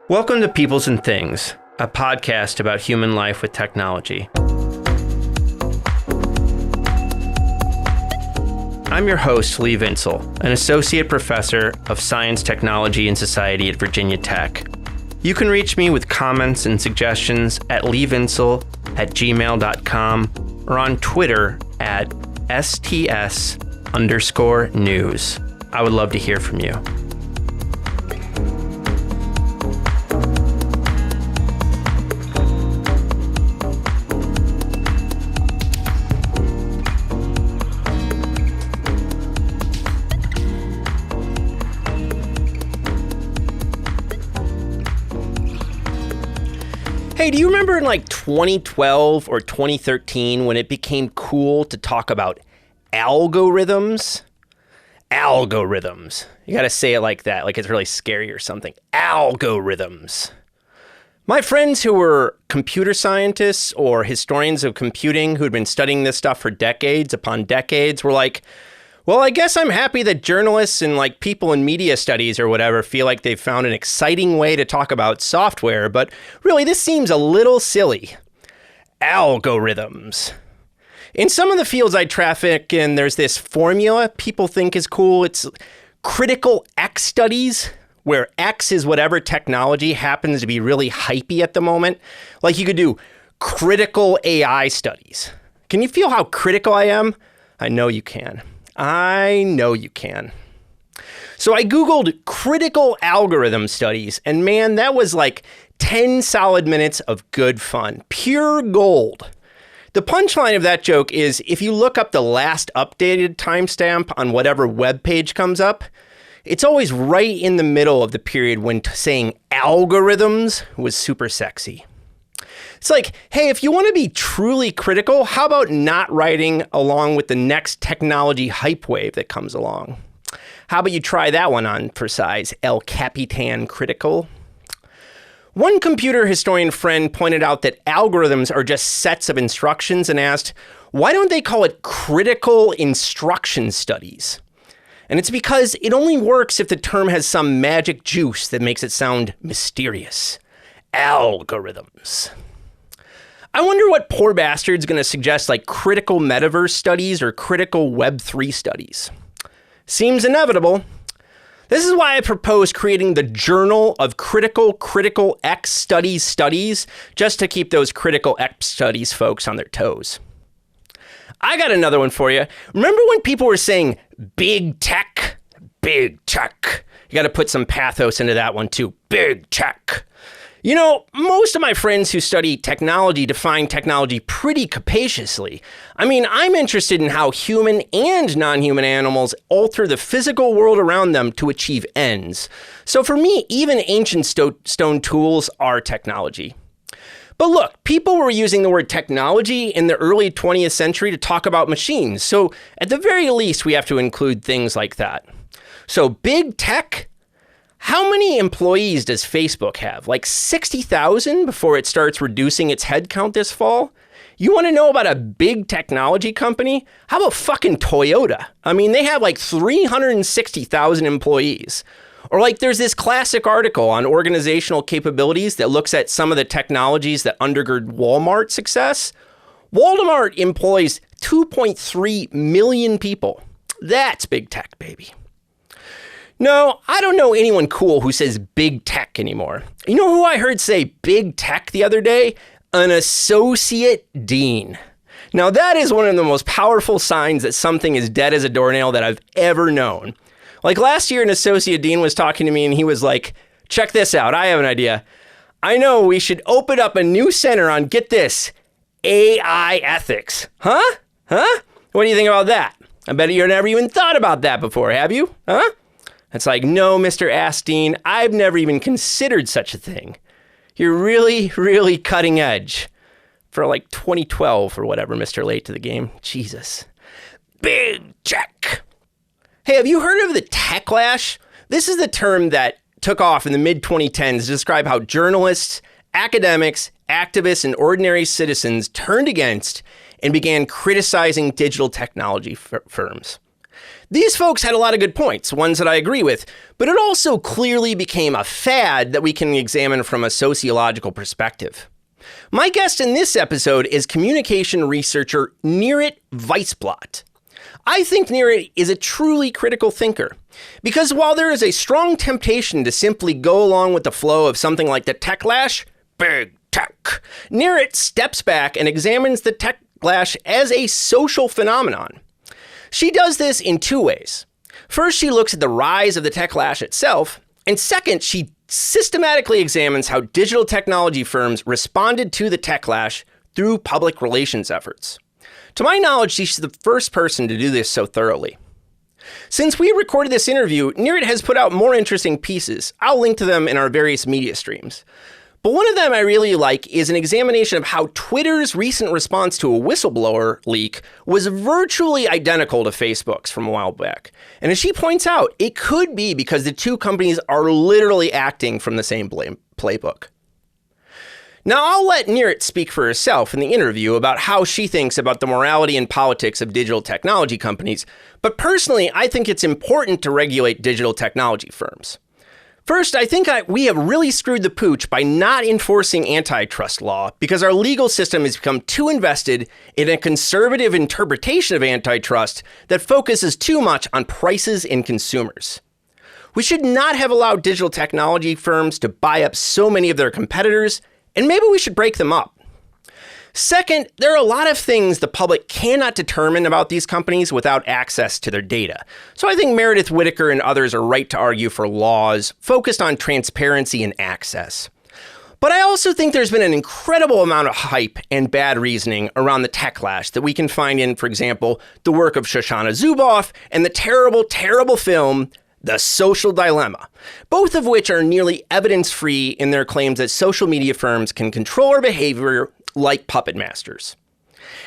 Welcome to Peoples and Things, a podcast about human life with technology. I'm your host, Lee Vinsel, an associate professor of science, technology, and society at Virginia Tech. You can reach me with comments and suggestions at leevinsel@gmail.com or on Twitter at STS_news. I would love to hear from you. Hey, do you remember in like 2012 or 2013 when it became cool to talk about algorithms? Algorithms. You gotta say it like that, like it's really scary or something. Algorithms. My friends who were computer scientists or historians of computing who'd been studying this stuff for decades upon decades were like, well, I guess I'm happy that journalists and like people in media studies or whatever feel like they've found an exciting way to talk about software, but really this seems a little silly. Algorithms. In some of the fields I traffic in, there's this formula people think is cool. It's critical X studies, where X is whatever technology happens to be really hypey at the moment. Like you could do critical AI studies. Can you feel how critical I am? I know you can. I know you can. So I Googled critical algorithm studies, and man, that was like 10 solid minutes of good fun. Pure gold. The punchline of that joke is if you look up the last updated timestamp on whatever web page comes up, it's always right in the middle of the period when saying algorithms was super sexy. It's like, hey, if you want to be truly critical, how about not writing along with the next technology hype wave that comes along? How about you try that one on for size, El Capitan Critical? One computer historian friend pointed out that algorithms are just sets of instructions and asked, why don't they call it critical instruction studies? And it's because it only works if the term has some magic juice that makes it sound mysterious. Algorithms. I wonder what poor bastard's going to suggest like critical metaverse studies or critical Web3 studies. Seems inevitable. This is why I propose creating the Journal of Critical X Studies just to keep those critical X studies folks on their toes. I got another one for you. Remember when people were saying big tech? Big tech. You got to put some pathos into that one too. Big tech. You know, most of my friends who study technology define technology pretty capaciously. I mean, I'm interested in how human and non-human animals alter the physical world around them to achieve ends. So for me, even ancient stone tools are technology. But look, people were using the word technology in the early 20th century to talk about machines. So at the very least, we have to include things like that. So big tech. How many employees does Facebook have? Like 60,000 before it starts reducing its headcount this fall? You want to know about a big technology company? How about fucking Toyota? I mean, they have like 360,000 employees. Or like there's this classic article on organizational capabilities that looks at some of the technologies that undergird Walmart's success. Walmart employs 2.3 million people. That's big tech, baby. No, I don't know anyone cool who says big tech anymore. You know who I heard say big tech the other day? An associate dean. Now that is one of the most powerful signs that something is dead as a doornail that I've ever known. Like last year, an associate dean was talking to me and he was like, check this out, I have an idea. I know we should open up a new center on, get this, AI ethics. Huh? What do you think about that? I bet you've never even thought about that before, have you? Huh? It's like, no, Mr. Asteen, I've never even considered such a thing. You're really, really cutting edge. For like 2012 or whatever, Mr. Late to the Game. Jesus. Big tech. Hey, have you heard of the Techlash? This is the term that took off in the mid-2010s to describe how journalists, academics, activists, and ordinary citizens turned against and began criticizing digital technology firms. These folks had a lot of good points, ones that I agree with, but it also clearly became a fad that we can examine from a sociological perspective. My guest in this episode is communication researcher Nirit Weiss-Blatt. I think Nirit is a truly critical thinker, because while there is a strong temptation to simply go along with the flow of something like the Techlash, big tech, Nirit steps back and examines the Techlash as a social phenomenon. She does this in two ways. First, she looks at the rise of the Techlash itself, and second, she systematically examines how digital technology firms responded to the Techlash through public relations efforts. To my knowledge, she's the first person to do this so thoroughly. Since we recorded this interview, Nirit has put out more interesting pieces. I'll link to them in our various media streams. But one of them I really like is an examination of how Twitter's recent response to a whistleblower leak was virtually identical to Facebook's from a while back. And as she points out, it could be because the two companies are literally acting from the same playbook. Now, I'll let Nirit speak for herself in the interview about how she thinks about the morality and politics of digital technology companies, but personally, I think it's important to regulate digital technology firms. First, I think we have really screwed the pooch by not enforcing antitrust law because our legal system has become too invested in a conservative interpretation of antitrust that focuses too much on prices and consumers. We should not have allowed digital technology firms to buy up so many of their competitors, and maybe we should break them up. Second, there are a lot of things the public cannot determine about these companies without access to their data. So I think Meredith Whittaker and others are right to argue for laws focused on transparency and access. But I also think there's been an incredible amount of hype and bad reasoning around the Techlash that we can find in, for example, the work of Shoshana Zuboff and the terrible, terrible film, The Social Dilemma, both of which are nearly evidence-free in their claims that social media firms can control our behavior like puppet masters.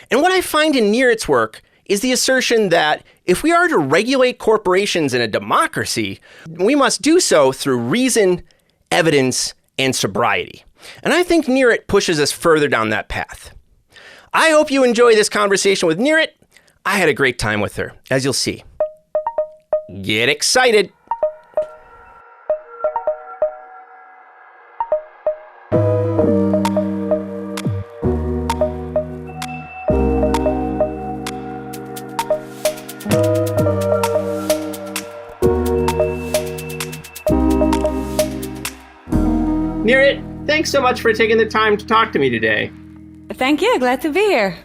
And what I find in Nirit's work is the assertion that if we are to regulate corporations in a democracy, we must do so through reason, evidence, and sobriety. And I think Nirit pushes us further down that path. I hope you enjoy this conversation with Nirit. I had a great time with her, as you'll see. Get excited. Nirit, thanks so much for taking the time to talk to me today. Thank you. Glad to be here.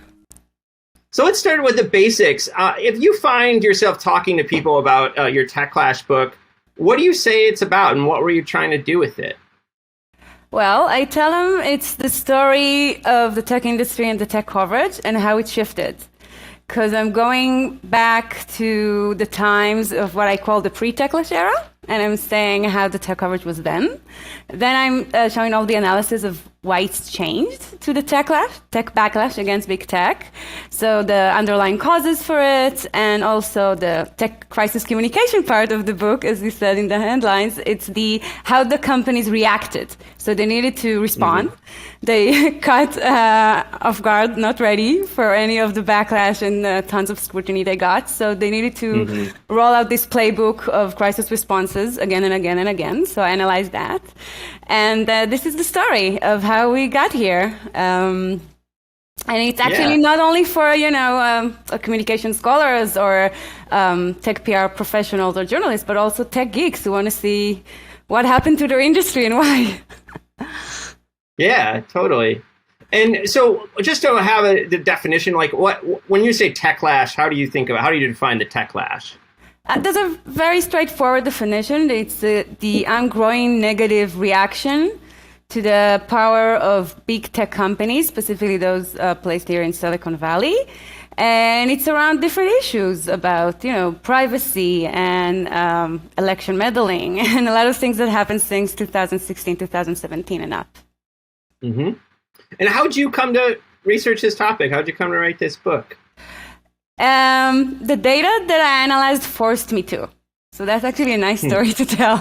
So let's start with the basics. If you find yourself talking to people about your Techlash book, what do you say it's about and what were you trying to do with it? Well, I tell them it's the story of the tech industry and the tech coverage and how it shifted. Because I'm going back to the times of what I call the pre-Techlash era, and I'm saying how the tech coverage was then. Then I'm showing all the analysis of why it's changed to the tech backlash against big tech. So the underlying causes for it, and also the tech crisis communication part of the book, as we said in the headlines, it's how the companies reacted. So they needed to respond. They caught off guard, not ready for any of the backlash and tons of scrutiny they got. So they needed to roll out this playbook of crisis responses again and again and again. So I analyzed that. And this is the story of how we got here. And it's actually not only for, communication scholars or tech PR professionals or journalists, but also tech geeks who want to see what happened to their industry and why. Yeah, totally. And so just to have the definition, when you say Techlash, how do you define the Techlash? There's a very straightforward definition. It's the ongoing negative reaction to the power of big tech companies, specifically those placed here in Silicon Valley. And it's around different issues about, privacy and election meddling and a lot of things that happened since 2016, 2017 and up. Mm-hmm. And how'd you come to research this topic? How'd you come to write this book? The data that I analyzed forced me to. So that's actually a nice story to tell.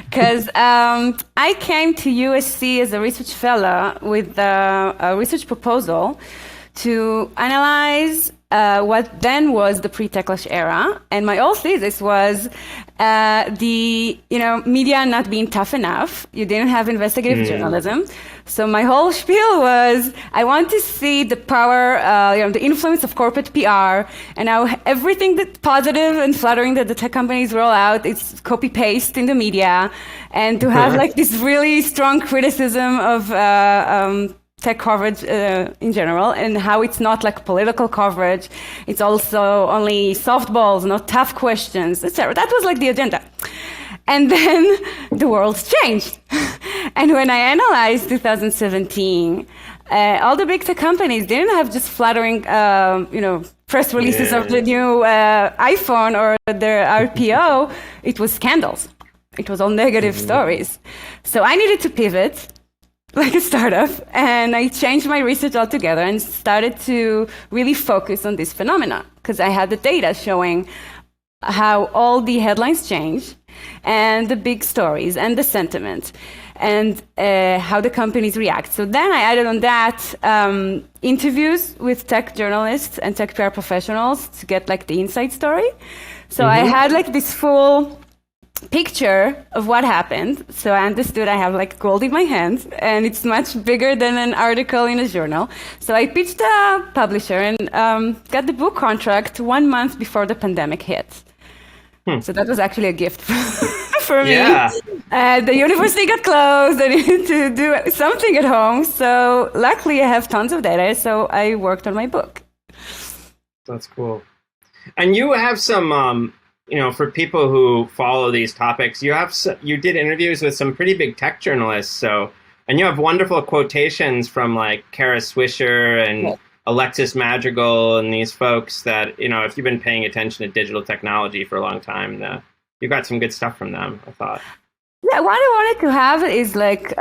Because I came to USC as a research fellow with a research proposal to analyze what then was the pre-Techlash era. And my old thesis was media not being tough enough. You didn't have investigative journalism. So my whole spiel was, I want to see the power, the influence of corporate PR, and how everything that's positive and flattering that the tech companies roll out, it's copy-paste in the media, and to have like this really strong criticism of tech coverage in general, and how it's not like political coverage. It's also only softballs, not tough questions, etc. That was like the agenda. And then the world changed. And when I analyzed 2017, all the big tech companies didn't have just flattering, press releases of the new iPhone or their RPO. It was scandals. It was all negative stories. So I needed to pivot like a startup, and I changed my research altogether and started to really focus on this phenomena, because I had the data showing how all the headlines change, and the big stories, and the sentiment, and how the companies react. So then I added on that interviews with tech journalists and tech PR professionals to get like the inside story. So I had like this full picture of what happened. So I understood I have like gold in my hands, and it's much bigger than an article in a journal. So I pitched a publisher and got the book contract 1 month before the pandemic hit. So that was actually a gift for me. Yeah. The university got closed. I needed to do something at home. So luckily I have tons of data. So I worked on my book. That's cool. And you have some, for people who follow these topics, you did interviews with some pretty big tech journalists. So, and you have wonderful quotations from like Kara Swisher and Alexis Madrigal and these folks that, if you've been paying attention to digital technology for a long time, you got some good stuff from them, I thought. Yeah, what I wanted to have is like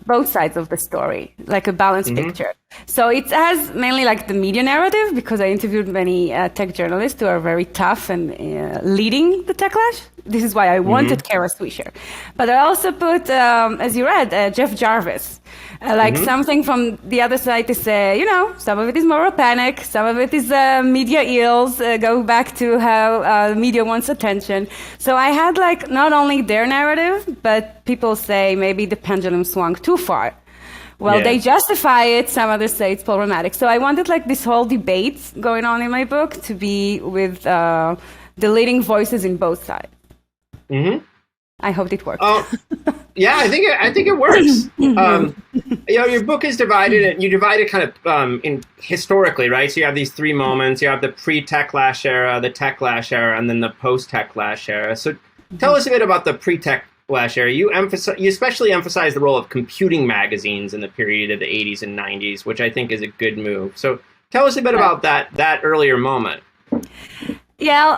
both sides of the story, like a balanced picture. So it has mainly like the media narrative, because I interviewed many tech journalists who are very tough and leading the Techlash. This is why I wanted Kara Swisher. But I also put, as you read, Jeff Jarvis. Something from the other side to say, some of it is moral panic, some of it is media ills, go back to how media wants attention. So I had like not only their narrative, but people say maybe the pendulum swung too far. Well, they justify it, some others say it's problematic. So I wanted like this whole debate going on in my book to be with the leading voices in both sides. I hope it works. Yeah, I think it works. Your book is divided. You divide it kind of historically, right? So you have these three moments. You have the pre-Techlash era, the Techlash era, and then the post-Techlash era. So tell us a bit about the pre-Techlash era. You especially emphasize the role of computing magazines in the period of the 80s and 90s, which I think is a good move. So tell us a bit about that earlier moment. Yeah,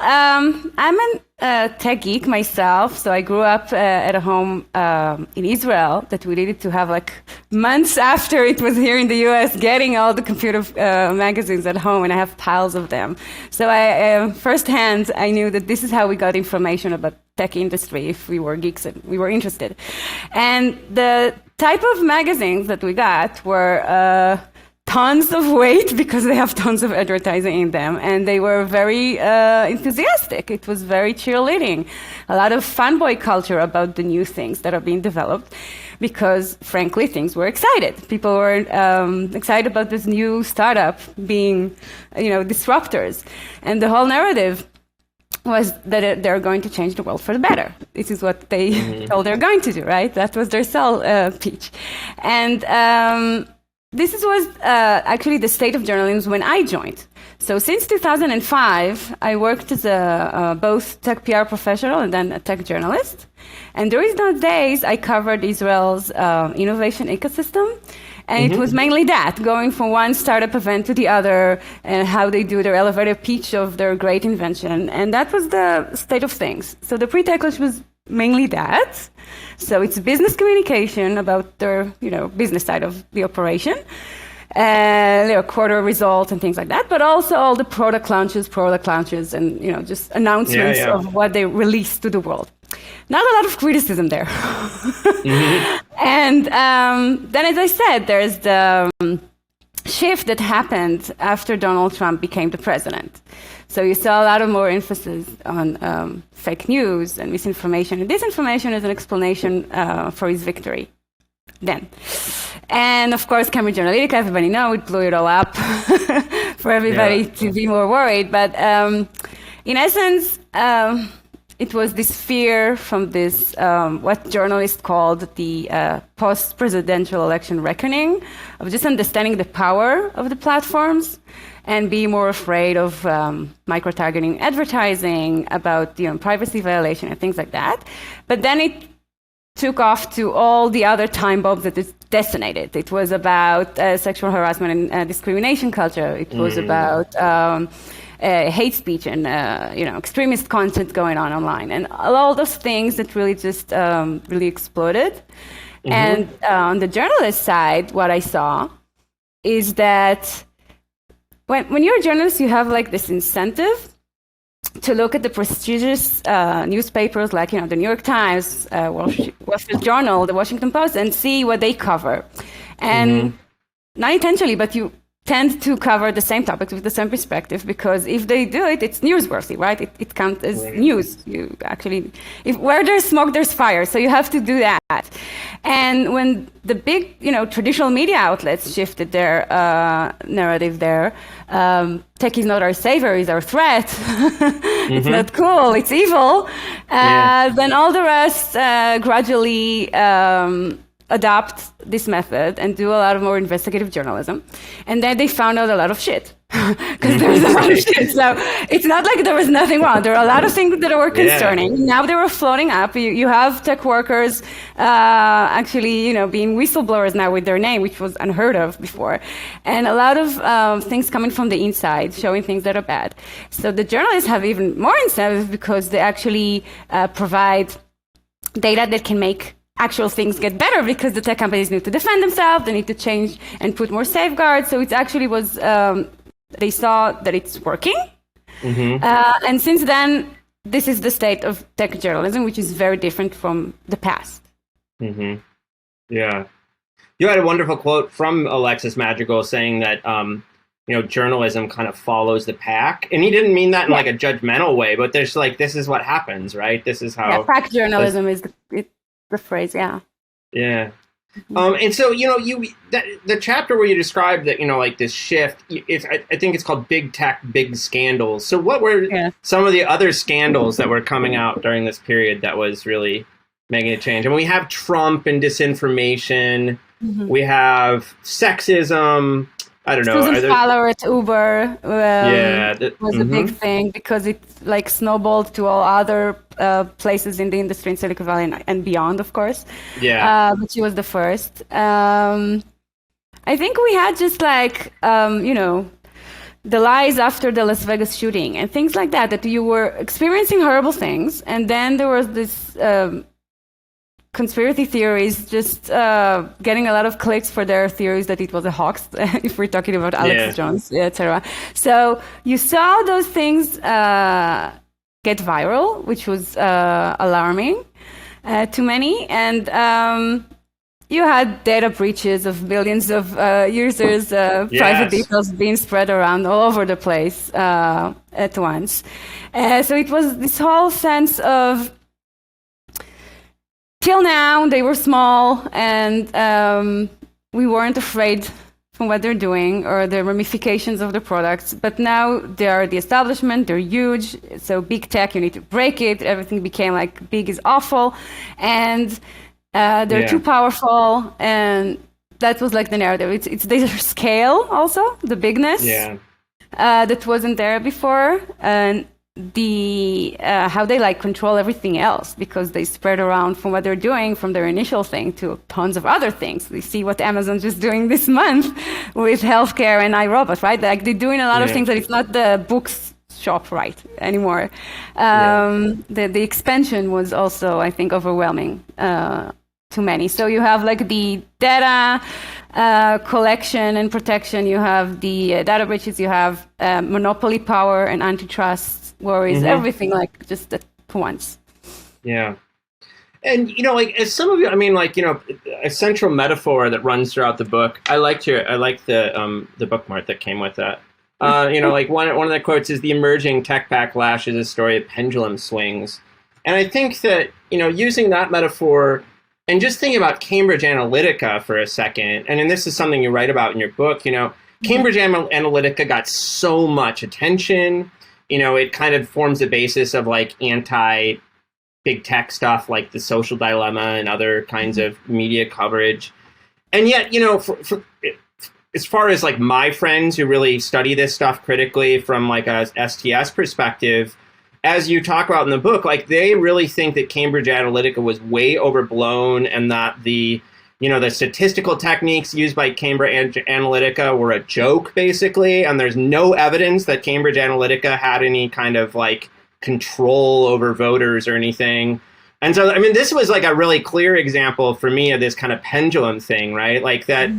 I'm a tech geek myself, so I grew up at a home in Israel that we needed to have like months after it was here in the US, getting all the computer magazines at home, and I have piles of them. So I firsthand, I knew that this is how we got information about tech industry if we were geeks and we were interested. And the type of magazines that we got were tons of weight, because they have tons of advertising in them, and they were very enthusiastic. It was very cheerleading, a lot of fanboy culture about the new things that are being developed, because frankly things were excited. People were excited about this new startup being, disruptors, and the whole narrative was that they're going to change the world for the better. This is what they told they're going to do, right? That was their sell pitch, and this was actually the state of journalism when I joined. So since 2005, I worked as a both tech PR professional and then a tech journalist. And during those days, I covered Israel's innovation ecosystem. And it was mainly that, going from one startup event to the other, and how they do their elevator pitch of their great invention. And that was the state of things. So the pre-Techlash was mainly that. So it's business communication about their, business side of the operation, their quarter results and things like that, but also all the product launches, and, just announcements of what they release to the world. Not a lot of criticism there. And then, as I said, there's the shift that happened after Donald Trump became the president. So you saw a lot of more emphasis on fake news and misinformation and disinformation as an explanation for his victory then. And of course, Cambridge Analytica, everybody knows, it blew it all up for everybody to be more worried. But in essence, it was this fear from this, what journalists called the post-presidential election reckoning, of just understanding the power of the platforms and be more afraid of micro-targeting advertising, about privacy violation and things like that. But then it took off to all the other time bombs that it detonated. It was about sexual harassment and discrimination culture. It was about hate speech and extremist content going on online, and all those things that really just really exploded. And on the journalist side, what I saw is that when you're a journalist, you have like this incentive to look at the prestigious newspapers like the New York Times, Wall Street Journal, the Washington Post, and see what they cover. And not intentionally, but you tend to cover the same topics with the same perspective, because if they do it, it's newsworthy, right? It counts as news. You actually, where there's smoke, there's fire. So you have to do that. And when the big, traditional media outlets shifted their narrative there, tech is not our savior, it's our threat. It's not cool, it's evil. Then all the rest gradually adopt this method and do a lot of more investigative journalism. And then they found out a lot of shit, because there was a lot of shit. So it's not like there was nothing wrong. There are a lot of things that were concerning. Now they were floating up. You have tech workers actually, being whistleblowers now with their name, which was unheard of before. And a lot of things coming from the inside, showing things that are bad. So the journalists have even more incentive, because they actually provide data that can make actual things get better, because the tech companies need to defend themselves, they need to change and put more safeguards. So it actually was, they saw that it's working. And since then, this is the state of tech journalism, which is very different from the past. Yeah. You had a wonderful quote from Alexis Madrigal saying that, journalism kind of follows the pack. And he didn't mean that in like a judgmental way, but there's like, this is what happens, right? This is how... Yeah, pack journalism is the phrase, Yeah. And so, the chapter where you described that, like this shift, I think it's called Big Tech, Big Scandals. So what were some of the other scandals that were coming out during this period that was really making a change? And we have Trump and disinformation. We have sexism. I don't know. Susan Fowler at Uber was a big thing, because it like snowballed to all other places in the industry in Silicon Valley and beyond, of course. But she was the first. I think we had just like, the lies after the Las Vegas shooting and things like that, that you were experiencing horrible things. And then there was this conspiracy theories just getting a lot of clicks for their theories that it was a hoax, if we're talking about Alex Jones, etc. So you saw those things get viral, which was alarming to many. And you had data breaches of millions of users' private details being spread around all over the place at once. So it was this whole sense of, till now, they were small, and we weren't afraid from what they're doing or the ramifications of the products. But now they are the establishment, they're huge. So big tech, you need to break it. Everything became like big is awful. And they're too powerful. And that was like the narrative. It's their scale also, the bigness that wasn't there before. And the how they like control everything else, because they spread around from what they're doing from their initial thing to tons of other things. We see what Amazon's just doing this month with healthcare and iRobot, right? Like they're doing a lot of things that it's not the books shop right anymore. The expansion was also, I think, overwhelming to many. So you have like the data collection and protection, you have the data breaches, you have monopoly power and antitrust worries, everything like just at once. Yeah. And, like, as some of you, I mean, like, a central metaphor that runs throughout the book. I like the bookmark that came with that. Like one of the quotes is, "The emerging tech backlash is a story of pendulum swings." And I think that, using that metaphor and just thinking about Cambridge Analytica for a second, and then this is something you write about in your book, Cambridge Analytica got so much attention. It kind of forms the basis of like anti-big tech stuff like The Social Dilemma and other kinds of media coverage. And yet, for as far as like my friends who really study this stuff critically from like a STS perspective, as you talk about in the book, like they really think that Cambridge Analytica was way overblown and that the statistical techniques used by Cambridge Analytica were a joke, basically. And there's no evidence that Cambridge Analytica had any kind of like control over voters or anything. And so, I mean, this was like a really clear example for me of this kind of pendulum thing, right? Like that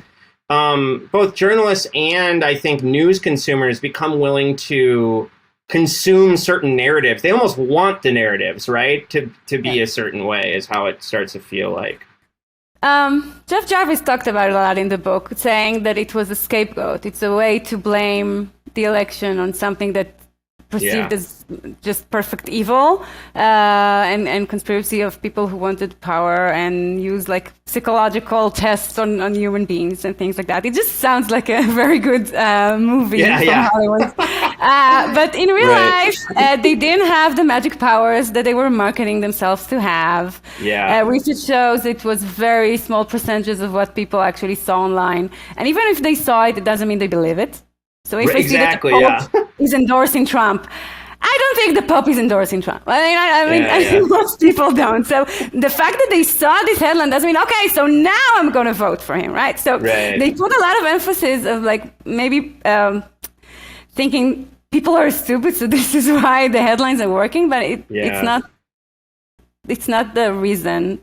both journalists and I think news consumers become willing to consume certain narratives. They almost want the narratives, right? To be a certain way is how it starts to feel like. Jeff Jarvis talked about it a lot in the book, saying that it was a scapegoat. It's a way to blame the election on something that perceived as just perfect evil and conspiracy of people who wanted power and use like psychological tests on human beings and things like that. It just sounds like a very good movie from Hollywood. But in real life, they didn't have the magic powers that they were marketing themselves to have. Research shows it was very small percentages of what people actually saw online. And even if they saw it, it doesn't mean they believe it. So if they see that the Pope is endorsing Trump, I don't think the Pope is endorsing Trump. I think most people don't. So the fact that they saw this headline doesn't mean, okay, so now I'm going to vote for him, right? So they put a lot of emphasis of like maybe thinking people are stupid, so this is why the headlines are working, but it's not the reason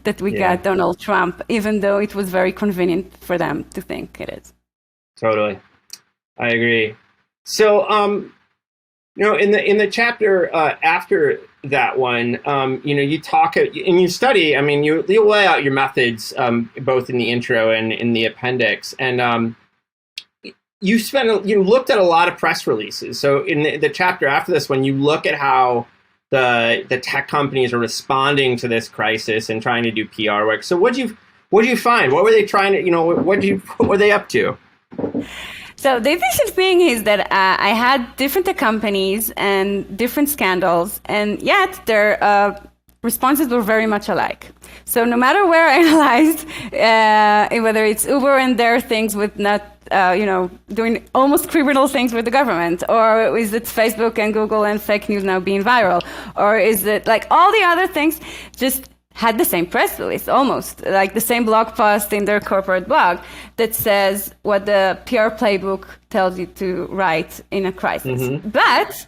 that we got Donald Trump, even though it was very convenient for them to think it is. Totally. I agree. So, in the chapter after that one, you talk and you study. I mean, you lay out your methods both in the intro and in the appendix, and you looked at a lot of press releases. So, in the chapter after this one, you look at how the tech companies are responding to this crisis and trying to do PR work. So, what did you find? What were they trying to? What were they up to? So the interesting thing is that I had different tech companies and different scandals, and yet their responses were very much alike. So no matter where I analyzed, whether it's Uber and their things with not, doing almost criminal things with the government, or is it Facebook and Google and fake news now being viral, or is it like all the other things just had the same press release, almost like the same blog post in their corporate blog that says what the PR playbook tells you to write in a crisis. Mm-hmm. But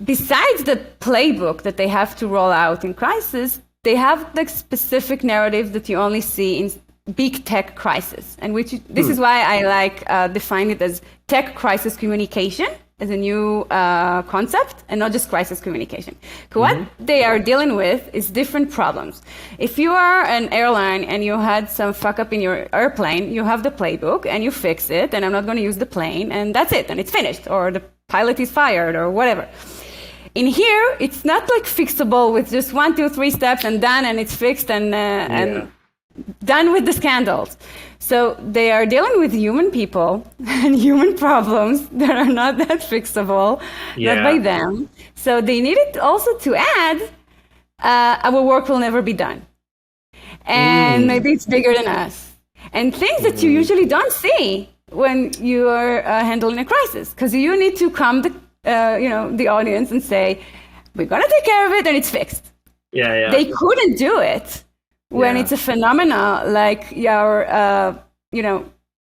besides the playbook that they have to roll out in crisis, they have the specific narrative that you only see in big tech crisis, and this is why I like define it as tech crisis communication as a new concept and not just crisis communication. What they are dealing with is different problems. If you are an airline and you had some fuck up in your airplane, you have the playbook and you fix it, and I'm not going to use the plane, and that's it, and it's finished, or the pilot is fired, or whatever. In here, it's not like fixable with just 1, 2, 3 steps and done, and it's fixed and done with the scandals. So they are dealing with human people and human problems that are not that fixable, not by them. So they needed also to add, our work will never be done. And maybe it's bigger than us. And things that you usually don't see when you are handling a crisis, because you need to calm the audience and say, we're going to take care of it and it's fixed. They couldn't do it when it's a phenomena like your,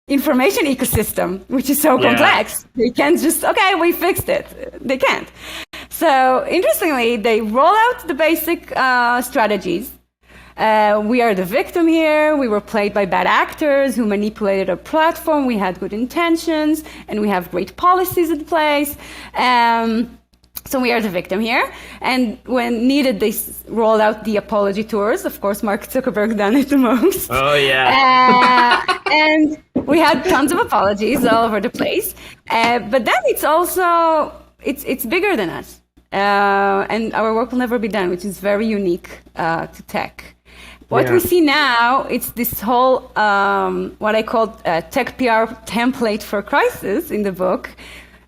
information ecosystem, which is so complex. They can't just, okay, we fixed it. They can't. So interestingly, they roll out the basic strategies. We are the victim here. We were played by bad actors who manipulated our platform. We had good intentions, and we have great policies in place. So we are the victim here. And when needed, they rolled out the apology tours. Of course, Mark Zuckerberg done it the most. Oh, yeah. And we had tons of apologies all over the place. But then it's also, it's bigger than us. And our work will never be done, which is very unique to tech. What we see now, it's this whole, what I call tech PR template for crisis in the book,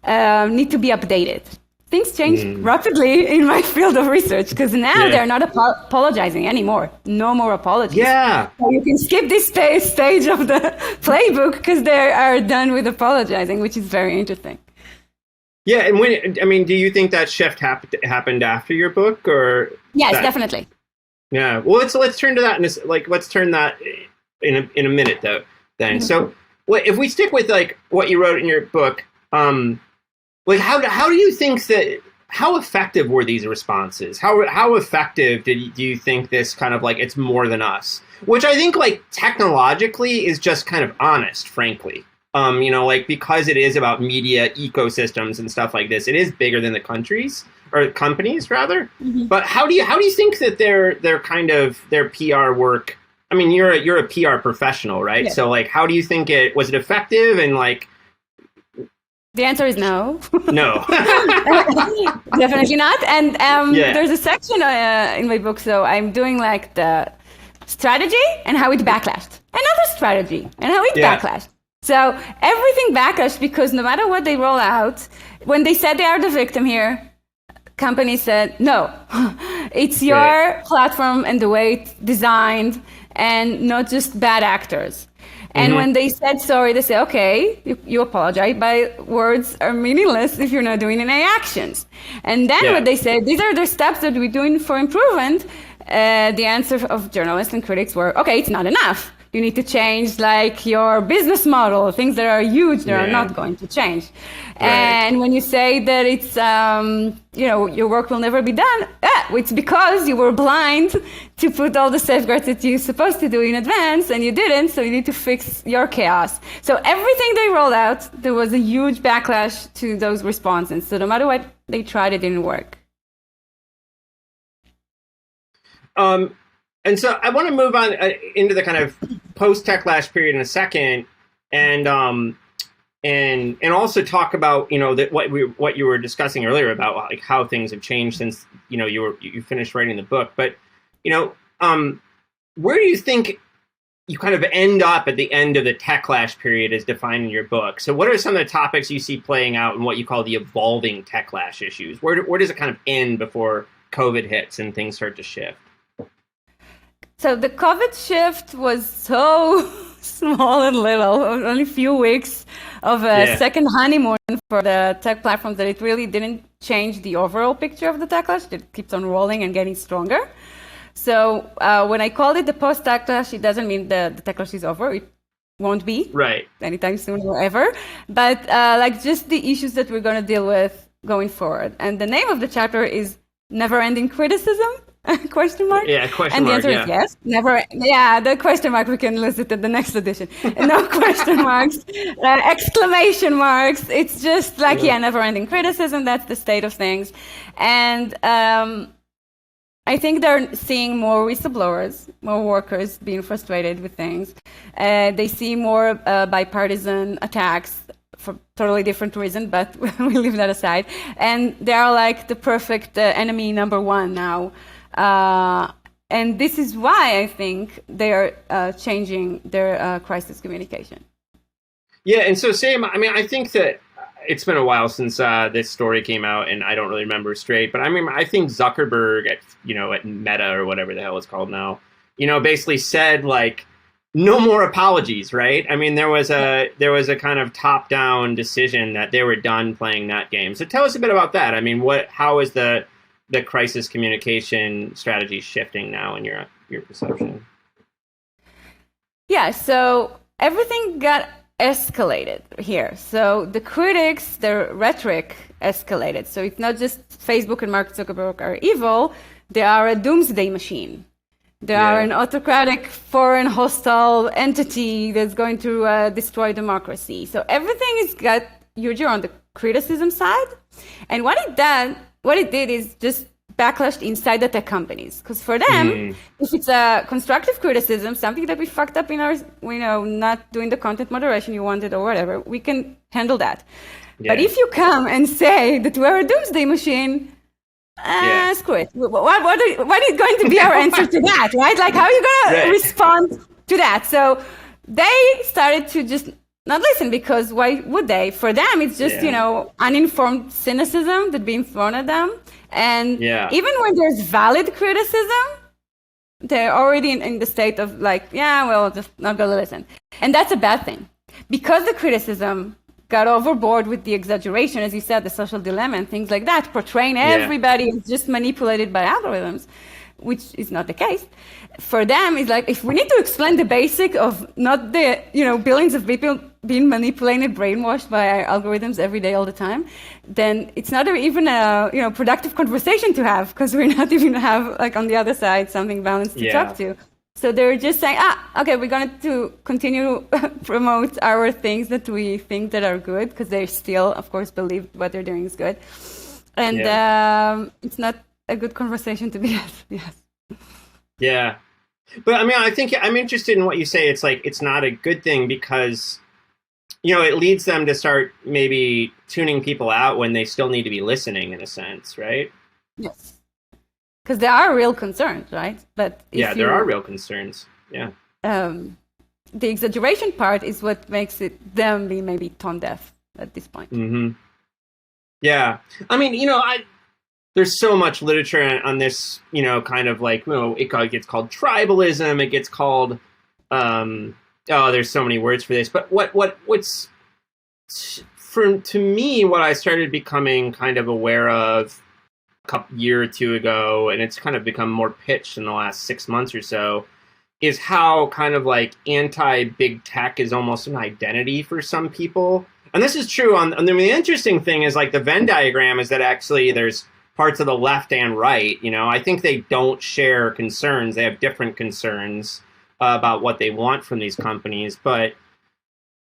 need to be updated. Things change rapidly in my field of research because now they're not apologizing anymore. No more apologies. Yeah. So you can skip this stage of the playbook because they are done with apologizing, which is very interesting. Yeah, and do you think that shift happened after your book, or? Yes, definitely. Yeah. Well, let's turn to that let's turn that in a minute though. Then, so if we stick with like what you wrote in your book, like how do you think how effective were these responses? How effective do you think this kind of like it's more than us? Which I think like technologically is just kind of honest, frankly. Like because it is about media ecosystems and stuff like this, it is bigger than the countries or companies rather. But how do you think that their kind of their PR work? I mean, you're a PR professional, right? Yeah. So like, how do you think was it effective and like? The answer is no. No. Definitely not. And there's a section in my book, so I'm doing like the strategy and how it backlashed. Another strategy and how it backlashed. So everything backlashed because no matter what they roll out, when they said they are the victim here, companies said, no, it's your platform and the way it's designed and not just bad actors. And when they said sorry, they say, okay, you apologize, but words are meaningless if you're not doing any actions. And then what they said, these are the steps that we're doing for improvement. The answer of journalists and critics were, okay, it's not enough. You need to change like your business model, things that are huge that are not going to change. Right. And when you say that it's, your work will never be done, it's because you were blind to put all the safeguards that you're supposed to do in advance and you didn't, so you need to fix your chaos. So everything they rolled out, there was a huge backlash to those responses. So no matter what they tried, it didn't work. And so I want to move on into the kind of post-Techlash period in a second, and also talk about that what you were discussing earlier about like how things have changed since you finished writing the book. But where do you think you kind of end up at the end of the Techlash period as defined in your book? So what are some of the topics you see playing out in what you call the evolving Techlash issues? Where does it kind of end before COVID hits and things start to shift? So the COVID shift was so small and little, only a few weeks of a second honeymoon for the tech platforms that it really didn't change the overall picture of the Techlash. It keeps on rolling and getting stronger. So when I called it the post-Techlash, it doesn't mean the Techlash is over. It won't be anytime soon or ever. But like just the issues that we're going to deal with going forward. And the name of the chapter is Never-Ending Criticism? Question mark? Yeah, question and mark. And the answer is yes. Never. Yeah, the question mark, we can list it in the next edition. No question marks, exclamation marks. It's just like, never-ending criticism. That's the state of things. And I think they're seeing more whistleblowers, more workers being frustrated with things. They see more bipartisan attacks for totally different reason, but we leave that aside. And they are like the perfect enemy number one now. And this is why I think they're changing their crisis communication. Yeah, and so Sam, I mean, I think that it's been a while since this story came out, and I don't really remember straight. But I mean, I think Zuckerberg at Meta or whatever the hell it's called now, basically said like, no more apologies, right? I mean, there was a kind of top-down decision that they were done playing that game. So tell us a bit about that. I mean, how is the crisis communication strategy shifting now in your perception? Yeah, so everything got escalated here. So the critics, their rhetoric escalated. So it's not just Facebook and Mark Zuckerberg are evil, they are a doomsday machine. They are an autocratic, foreign, hostile entity that's going to destroy democracy. So everything is got huger on the criticism side. And what what it did is just backlashed inside the tech companies. Because for them, if it's a constructive criticism, something that we fucked up in our, not doing the content moderation you wanted or whatever, we can handle that. Yeah. But if you come and say that we're a doomsday machine, screw it. What is going to be our answer to that, right? Like, how are you going to respond to that? So they started to just not listen, because why would they? For them, it's just, uninformed cynicism that's being thrown at them. And even when there's valid criticism, they're already in the state of like, just not going to listen. And that's a bad thing, because the criticism got overboard with the exaggeration, as you said, the social dilemma and things like that, portraying everybody as just manipulated by algorithms, which is not the case. For them, it's like, if we need to explain the basic of not the, billions of people being manipulated, brainwashed by our algorithms every day, all the time, then it's not even a, productive conversation to have, because we're not even have, like, on the other side, something balanced to talk to. So they're just saying, okay, we're going to continue promote our things that we think that are good, because they still, of course, believe what they're doing is good. And it's not a good conversation to be had. Yes. Yeah. But I mean, I think I'm interested in what you say. It's like, it's not a good thing because, it leads them to start maybe tuning people out when they still need to be listening, in a sense, right? Yes. Because there are real concerns, right? But there are real concerns. Yeah. The exaggeration part is what makes them be maybe tone deaf at this point. Mm-hmm. Yeah. I mean, there's so much literature on this, kind of like, it gets called tribalism. It gets called, there's so many words for this. But what's to me, what I started becoming kind of aware of year or two ago, and it's kind of become more pitched in the last 6 months or so, is how kind of like anti-big tech is almost an identity for some people. And this is true the interesting thing is, like, the Venn diagram is that actually there's parts of the left and right. I think they don't share concerns. They have different concerns about what they want from these companies. But,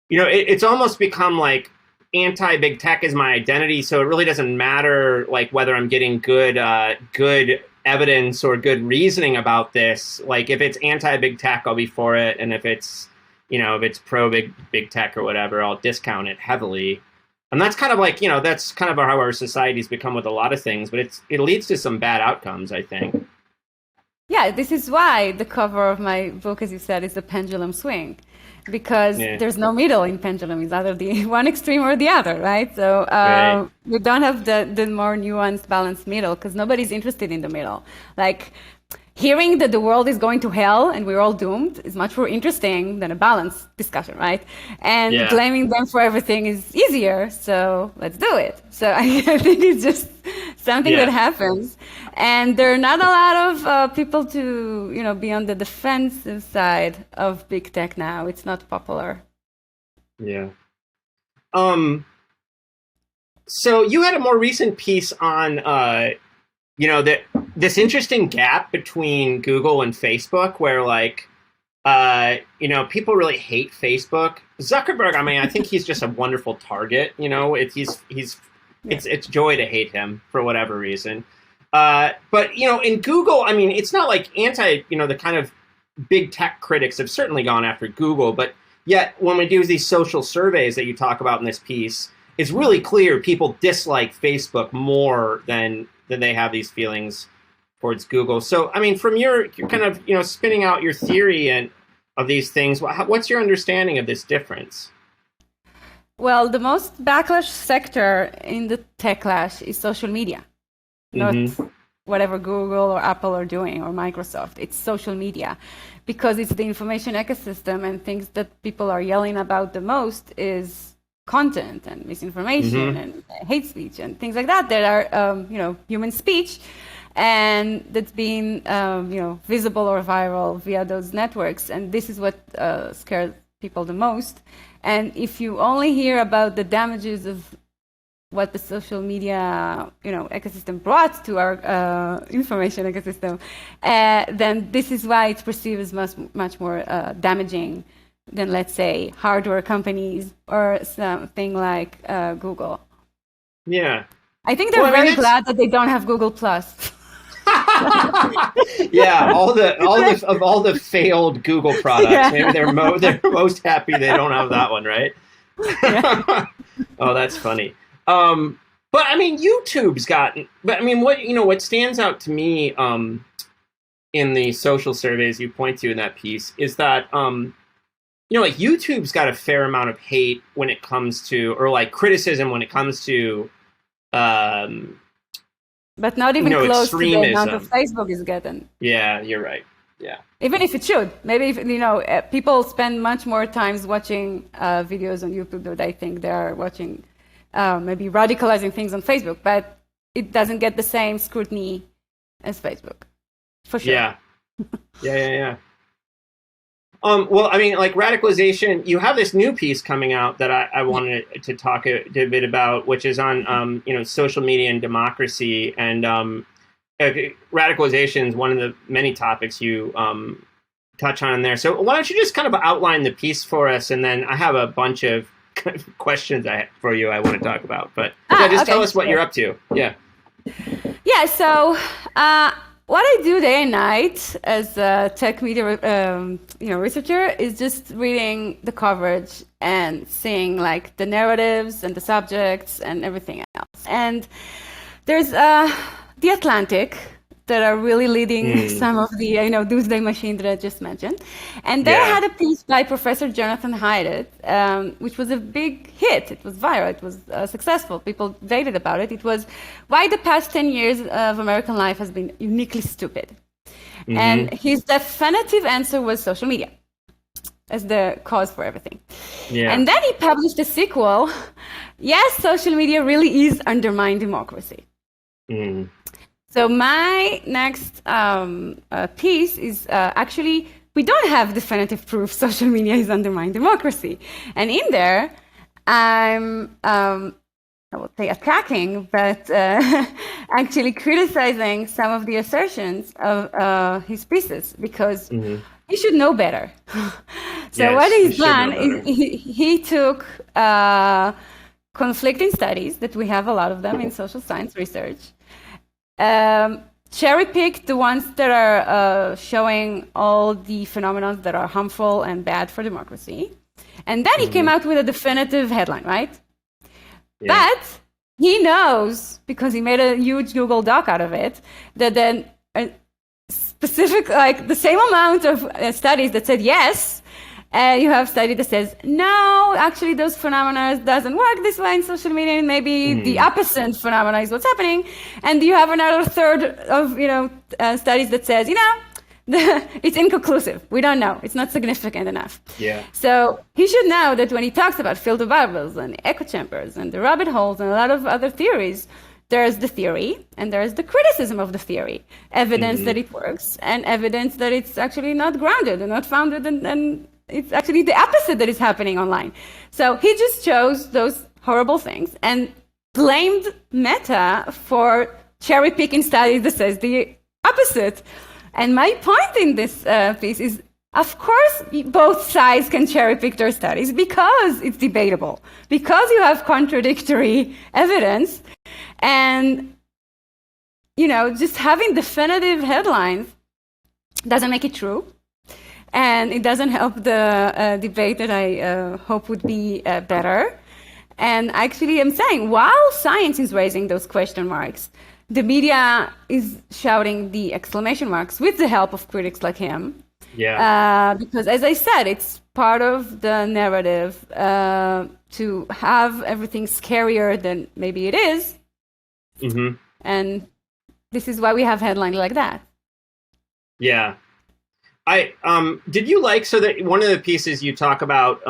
it's almost become like, anti-big tech is my identity, so it really doesn't matter like whether I'm getting good evidence or good reasoning about this. Like, if it's anti-big tech, I'll be for it, and if it's if it's pro big tech or whatever, I'll discount it heavily. And that's kind of like that's kind of how our society's become with a lot of things, but it leads to some bad outcomes, I think. Yeah, this is why the cover of my book, as you said, is the pendulum swing. Because there's no middle in pendulum. It's either the one extreme or the other, right? So we don't have the more nuanced, balanced middle, because nobody's interested in the middle. Like, hearing that the world is going to hell and we're all doomed is much more interesting than a balanced discussion, right? And blaming them for everything is easier, so let's do it. So I think it's just something that happens. And there are not a lot of people to, be on the defensive side of big tech now. It's not popular. Yeah. So you had a more recent piece on, this interesting gap between Google and Facebook, where like, people really hate Facebook. Zuckerberg, I mean, I think he's just a wonderful target. It's joy to hate him for whatever reason. But in Google, I mean, it's not like the kind of big tech critics have certainly gone after Google, but yet when we do these social surveys that you talk about in this piece, it's really clear people dislike Facebook more than they have these feelings towards Google. So, I mean, from you're kind of, spinning out your theory and of these things, what's your understanding of this difference? Well, the most backlash sector in the Techlash is social media, not whatever Google or Apple are doing or Microsoft. It's social media, because it's the information ecosystem, and things that people are yelling about the most is content and misinformation and hate speech and things like that are, human speech, and that's being, visible or viral via those networks. And this is what scares people the most. And if you only hear about the damages of what the social media, ecosystem brought to our information ecosystem, then this is why it's perceived as much more damaging than, let's say, hardware companies or something like Google. Yeah. I think they're very glad that they don't have Google Plus. Yeah, all the failed Google products. Maybe they're most happy they don't have that one, right? Yeah. Oh, that's funny. But I mean, YouTube's gotten. But I mean, what stands out to me in the social surveys you point to in that piece is that like YouTube's got a fair amount of hate when it comes to, or like criticism when it comes to. But not even close to the amount of Facebook is getting. Yeah, you're right. Yeah. Even if it should. Maybe if, people spend much more times watching videos on YouTube than I think they are watching maybe radicalizing things on Facebook, but it doesn't get the same scrutiny as Facebook, for sure. Yeah. Yeah. Well, I mean, like radicalization, you have this new piece coming out that I wanted to talk a bit about, which is on, social media and democracy. And radicalization is one of the many topics you touch on in there. So why don't you just kind of outline the piece for us? And then I have a bunch of questions for you I want to talk about. But tell us what you're up to. Yeah. Yeah, so... what I do day and night as a tech media, researcher is just reading the coverage and seeing like the narratives and the subjects and everything else. And there's The Atlantic that are really leading some of the doomsday machine that I just mentioned. And they had a piece by Professor Jonathan Haidt, which was a big hit. It was viral. It was successful. People dated about it. It was why the past 10 years of American life has been uniquely stupid. Mm-hmm. And his definitive answer was social media as the cause for everything. Yeah. And then he published a sequel. Yes, social media really is undermining democracy. Mm. So my next piece is actually, we don't have definitive proof social media is undermining democracy. And in there, I'm, I would say attacking, but actually criticizing some of the assertions of his pieces because he should know better. So what he's done is he took conflicting studies, that we have a lot of them in social science research, cherry-picked the ones that are showing all the phenomena that are harmful and bad for democracy. And then he came out with a definitive headline, right? Yeah. But he knows, because he made a huge Google Doc out of it, that then a specific, like the same amount of studies that said yes, you have study that says, no, actually those phenomena doesn't work this way in social media, and maybe the opposite phenomena is what's happening. And you have another third of, studies that says, it's inconclusive. We don't know. It's not significant enough. Yeah. So he should know that when he talks about filter bubbles and echo chambers and the rabbit holes and a lot of other theories, there's the theory and there's the criticism of the theory, evidence that it works and evidence that it's actually not grounded and not founded and it's actually the opposite that is happening online. So he just chose those horrible things and blamed Meta for cherry-picking studies that says the opposite. And my point in this piece is, of course, both sides can cherry-pick their studies because it's debatable, because you have contradictory evidence. And, just having definitive headlines doesn't make it true. And it doesn't help the debate that I hope would be better. And actually, I'm saying, while science is raising those question marks, the media is shouting the exclamation marks with the help of critics like him. Yeah. Because, as I said, it's part of the narrative to have everything scarier than maybe it is. Mm-hmm. And this is why we have headlines like that. Yeah. Did you like, so that one of the pieces you talk about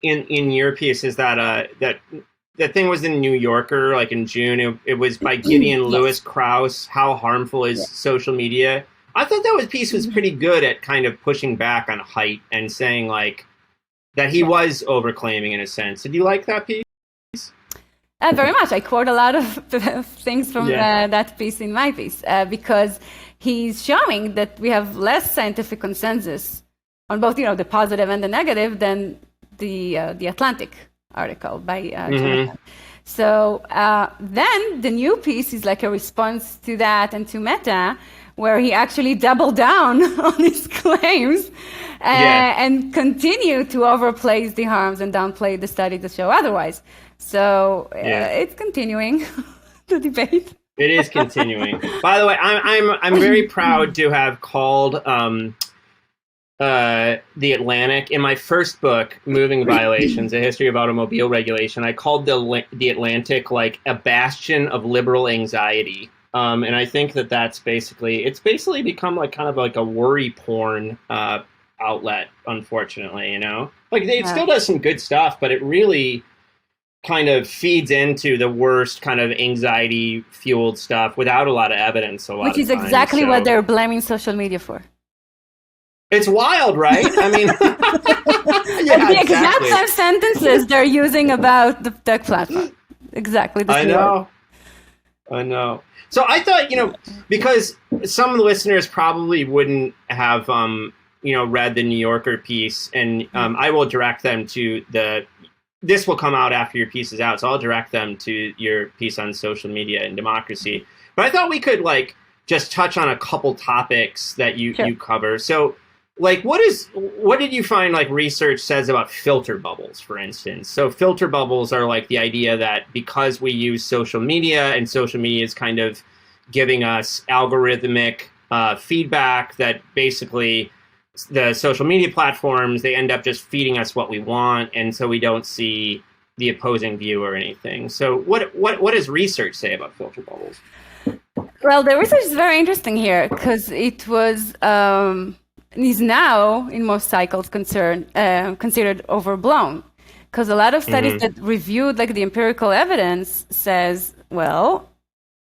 in your piece is that that thing was in New Yorker, like in June. It was by Gideon Lewis Krauss, How Harmful is Social Media? I thought that piece was pretty good at kind of pushing back on Haidt and saying like that he was overclaiming in a sense. Did you like that piece? Very much. I quote a lot of things from that piece in my piece because he's showing that we have less scientific consensus on both, the positive and the negative than the Atlantic article by Jonathan. So then the new piece is like a response to that and to Meta, where he actually doubled down on his claims and continued to overplay the harms and downplay the studies that show otherwise. So it's continuing the debate. It is continuing. By the way, I'm very proud to have called The Atlantic in my first book, Moving Violations: A History of Automobile Regulation. I called the Atlantic like a bastion of liberal anxiety. And I think that's basically become like kind of like a worry porn outlet, unfortunately, you know? Like it still does some good stuff, but it really kind of feeds into the worst kind of anxiety fueled stuff without a lot of evidence. Which is exactly what they're blaming social media for. It's wild, right? I mean, the exact same sentences they're using about the tech platform. Exactly the same. I know. So I thought, because some of the listeners probably wouldn't have, read the New Yorker piece, and I will direct them to this will come out after your piece is out, so I'll direct them to your piece on social media and democracy. But I thought we could, just touch on a couple topics that you cover. So, what did you find, research says about filter bubbles, for instance? So filter bubbles are, the idea that because we use social media, and social media is kind of giving us algorithmic feedback, that basically the social media platforms, they end up just feeding us what we want, and so we don't see the opposing view or anything. So what does research say about filter bubbles? Well, the research is very interesting here, because it was is now in most cycles considered overblown, because a lot of studies that reviewed the empirical evidence says, well,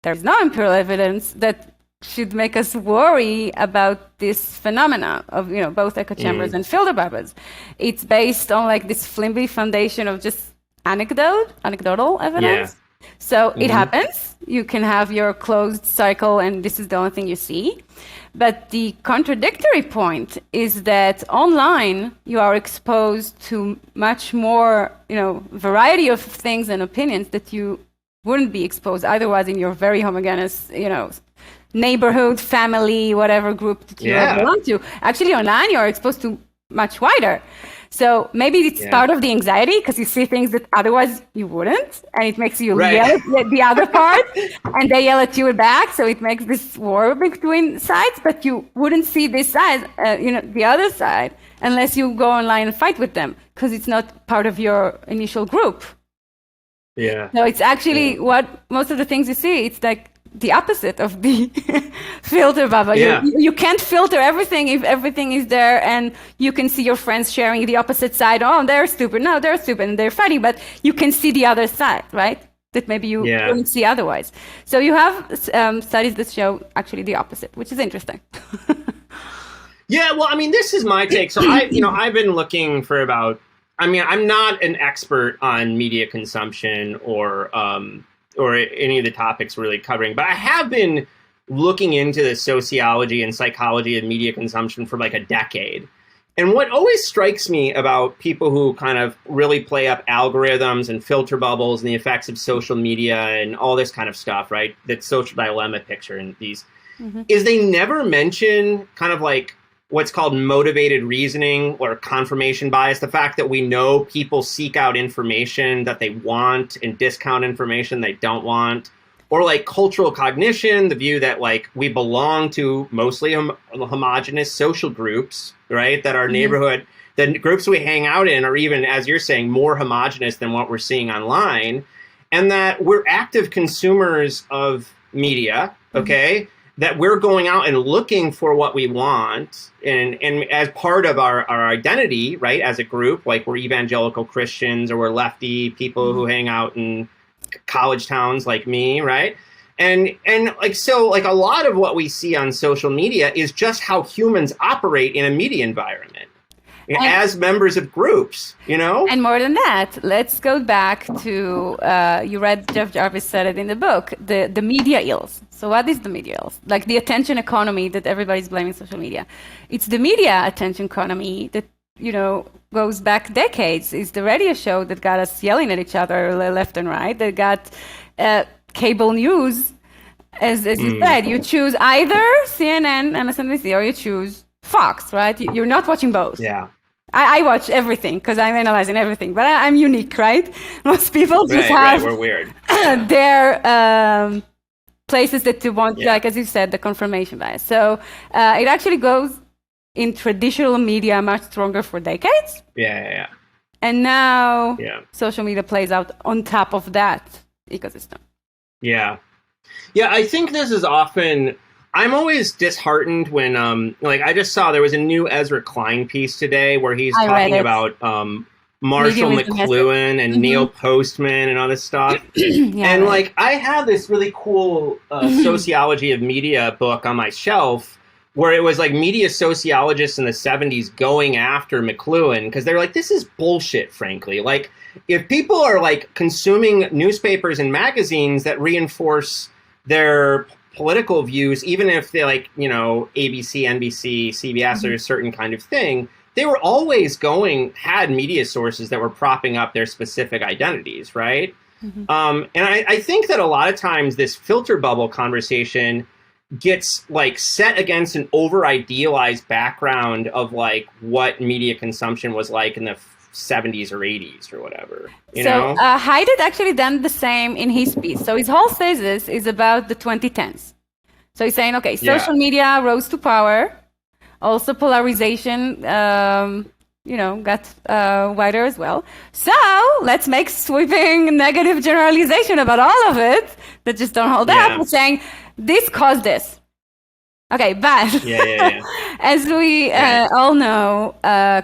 there's no empirical evidence that should make us worry about this phenomena of both echo chambers and filter bubbles. It's based on this flimsy foundation of just anecdotal evidence. So it happens. You can have your closed cycle, and this is the only thing you see. But the contradictory point is that online you are exposed to much more, variety of things and opinions that you wouldn't be exposed otherwise in your very homogeneous, neighborhood, family, whatever group that you belong to. Actually, online you're exposed to much wider. So maybe it's part of the anxiety, because you see things that otherwise you wouldn't, and it makes you yell at the other part, and they yell at you back. So it makes this war between sides, but you wouldn't see this side, the other side, unless you go online and fight with them, because it's not part of your initial group. Yeah. So it's actually what most of the things you see, it's the opposite of the filter bubble. You can't filter everything if everything is there, and you can see your friends sharing the opposite side. Oh, they're stupid. No, they're stupid and they're fighting, but you can see the other side, right? That maybe you wouldn't see otherwise. So you have studies that show actually the opposite, which is interesting. Yeah, well, I mean, this is my take. So I've been looking for about, I'm not an expert on media consumption or any of the topics we're really covering, but I have been looking into the sociology and psychology of media consumption for a decade. And what always strikes me about people who kind of really play up algorithms and filter bubbles and the effects of social media and all this kind of stuff, right? That social dilemma picture and these, is they never mention kind of what's called motivated reasoning or confirmation bias, the fact that we know people seek out information that they want and discount information they don't want, or cultural cognition, the view that we belong to mostly homogenous social groups, right? That our neighborhood, the groups we hang out in are even, as you're saying, more homogenous than what we're seeing online, and that we're active consumers of media, okay? That we're going out and looking for what we want, and as part of our identity, right, as a group, we're evangelical Christians or we're lefty people who hang out in college towns like me, right? And so a lot of what we see on social media is just how humans operate in a media environment as members of groups, And more than that, let's go back to, you read Jeff Jarvis said it in the book, the media ills. So what is the media ills? The attention economy that everybody's blaming social media. It's the media attention economy that goes back decades. It's the radio show that got us yelling at each other left and right, that got cable news. As you said, you choose either CNN, MSNBC, or you choose Fox, right? You're not watching both. Yeah. I watch everything because I'm analyzing everything, but I'm unique, right? Most people just have we're weird. their places that you want, like as you said, the confirmation bias. So it actually goes in traditional media much stronger for decades. Yeah. And now social media plays out on top of that ecosystem. Yeah. Yeah, I think this is often... I'm always disheartened when, I just saw there was a new Ezra Klein piece today where he's talking about Marshall McLuhan and Neil Postman and all this stuff. And, I have this really cool sociology of media book on my shelf where it was, media sociologists in the 70s going after McLuhan because they're like, this is bullshit, frankly. If people are, consuming newspapers and magazines that reinforce their political views, even if they ABC, NBC, CBS or a certain kind of thing, they were always had media sources that were propping up their specific identities, right? And I think that a lot of times this filter bubble conversation gets set against an over idealized background of what media consumption was like in the 70s or 80s or whatever. You know? Haidt actually done the same in his piece. So his whole thesis is about the 2010s. So he's saying, okay, social media rose to power. Also polarization, got wider as well. So let's make sweeping negative generalization about all of it that just don't hold up. We're saying this caused this. Okay, but as we all know,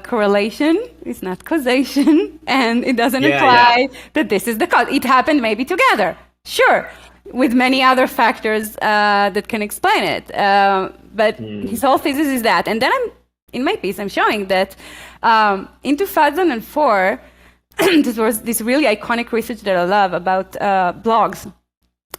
correlation is not causation, and it doesn't imply that this is the cause. It happened maybe together, sure, with many other factors that can explain it. But his whole thesis is that. And then in my piece, I'm showing that in 2004, there was this really iconic research that I love about blogs.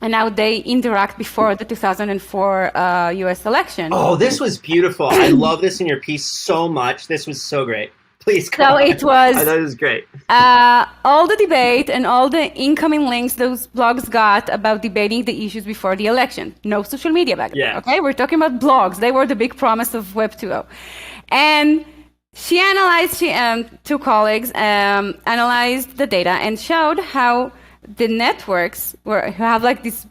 And now they interact before the 2004 US election. Oh, this was beautiful. I love this in your piece so much. This was so great. Please go on. It was... I thought it was great. All the debate and all the incoming links those blogs got about debating the issues before the election. No social media back then, okay? We're talking about blogs. They were the big promise of Web 2.0. And she two colleagues analyzed the data and showed how the networks who have this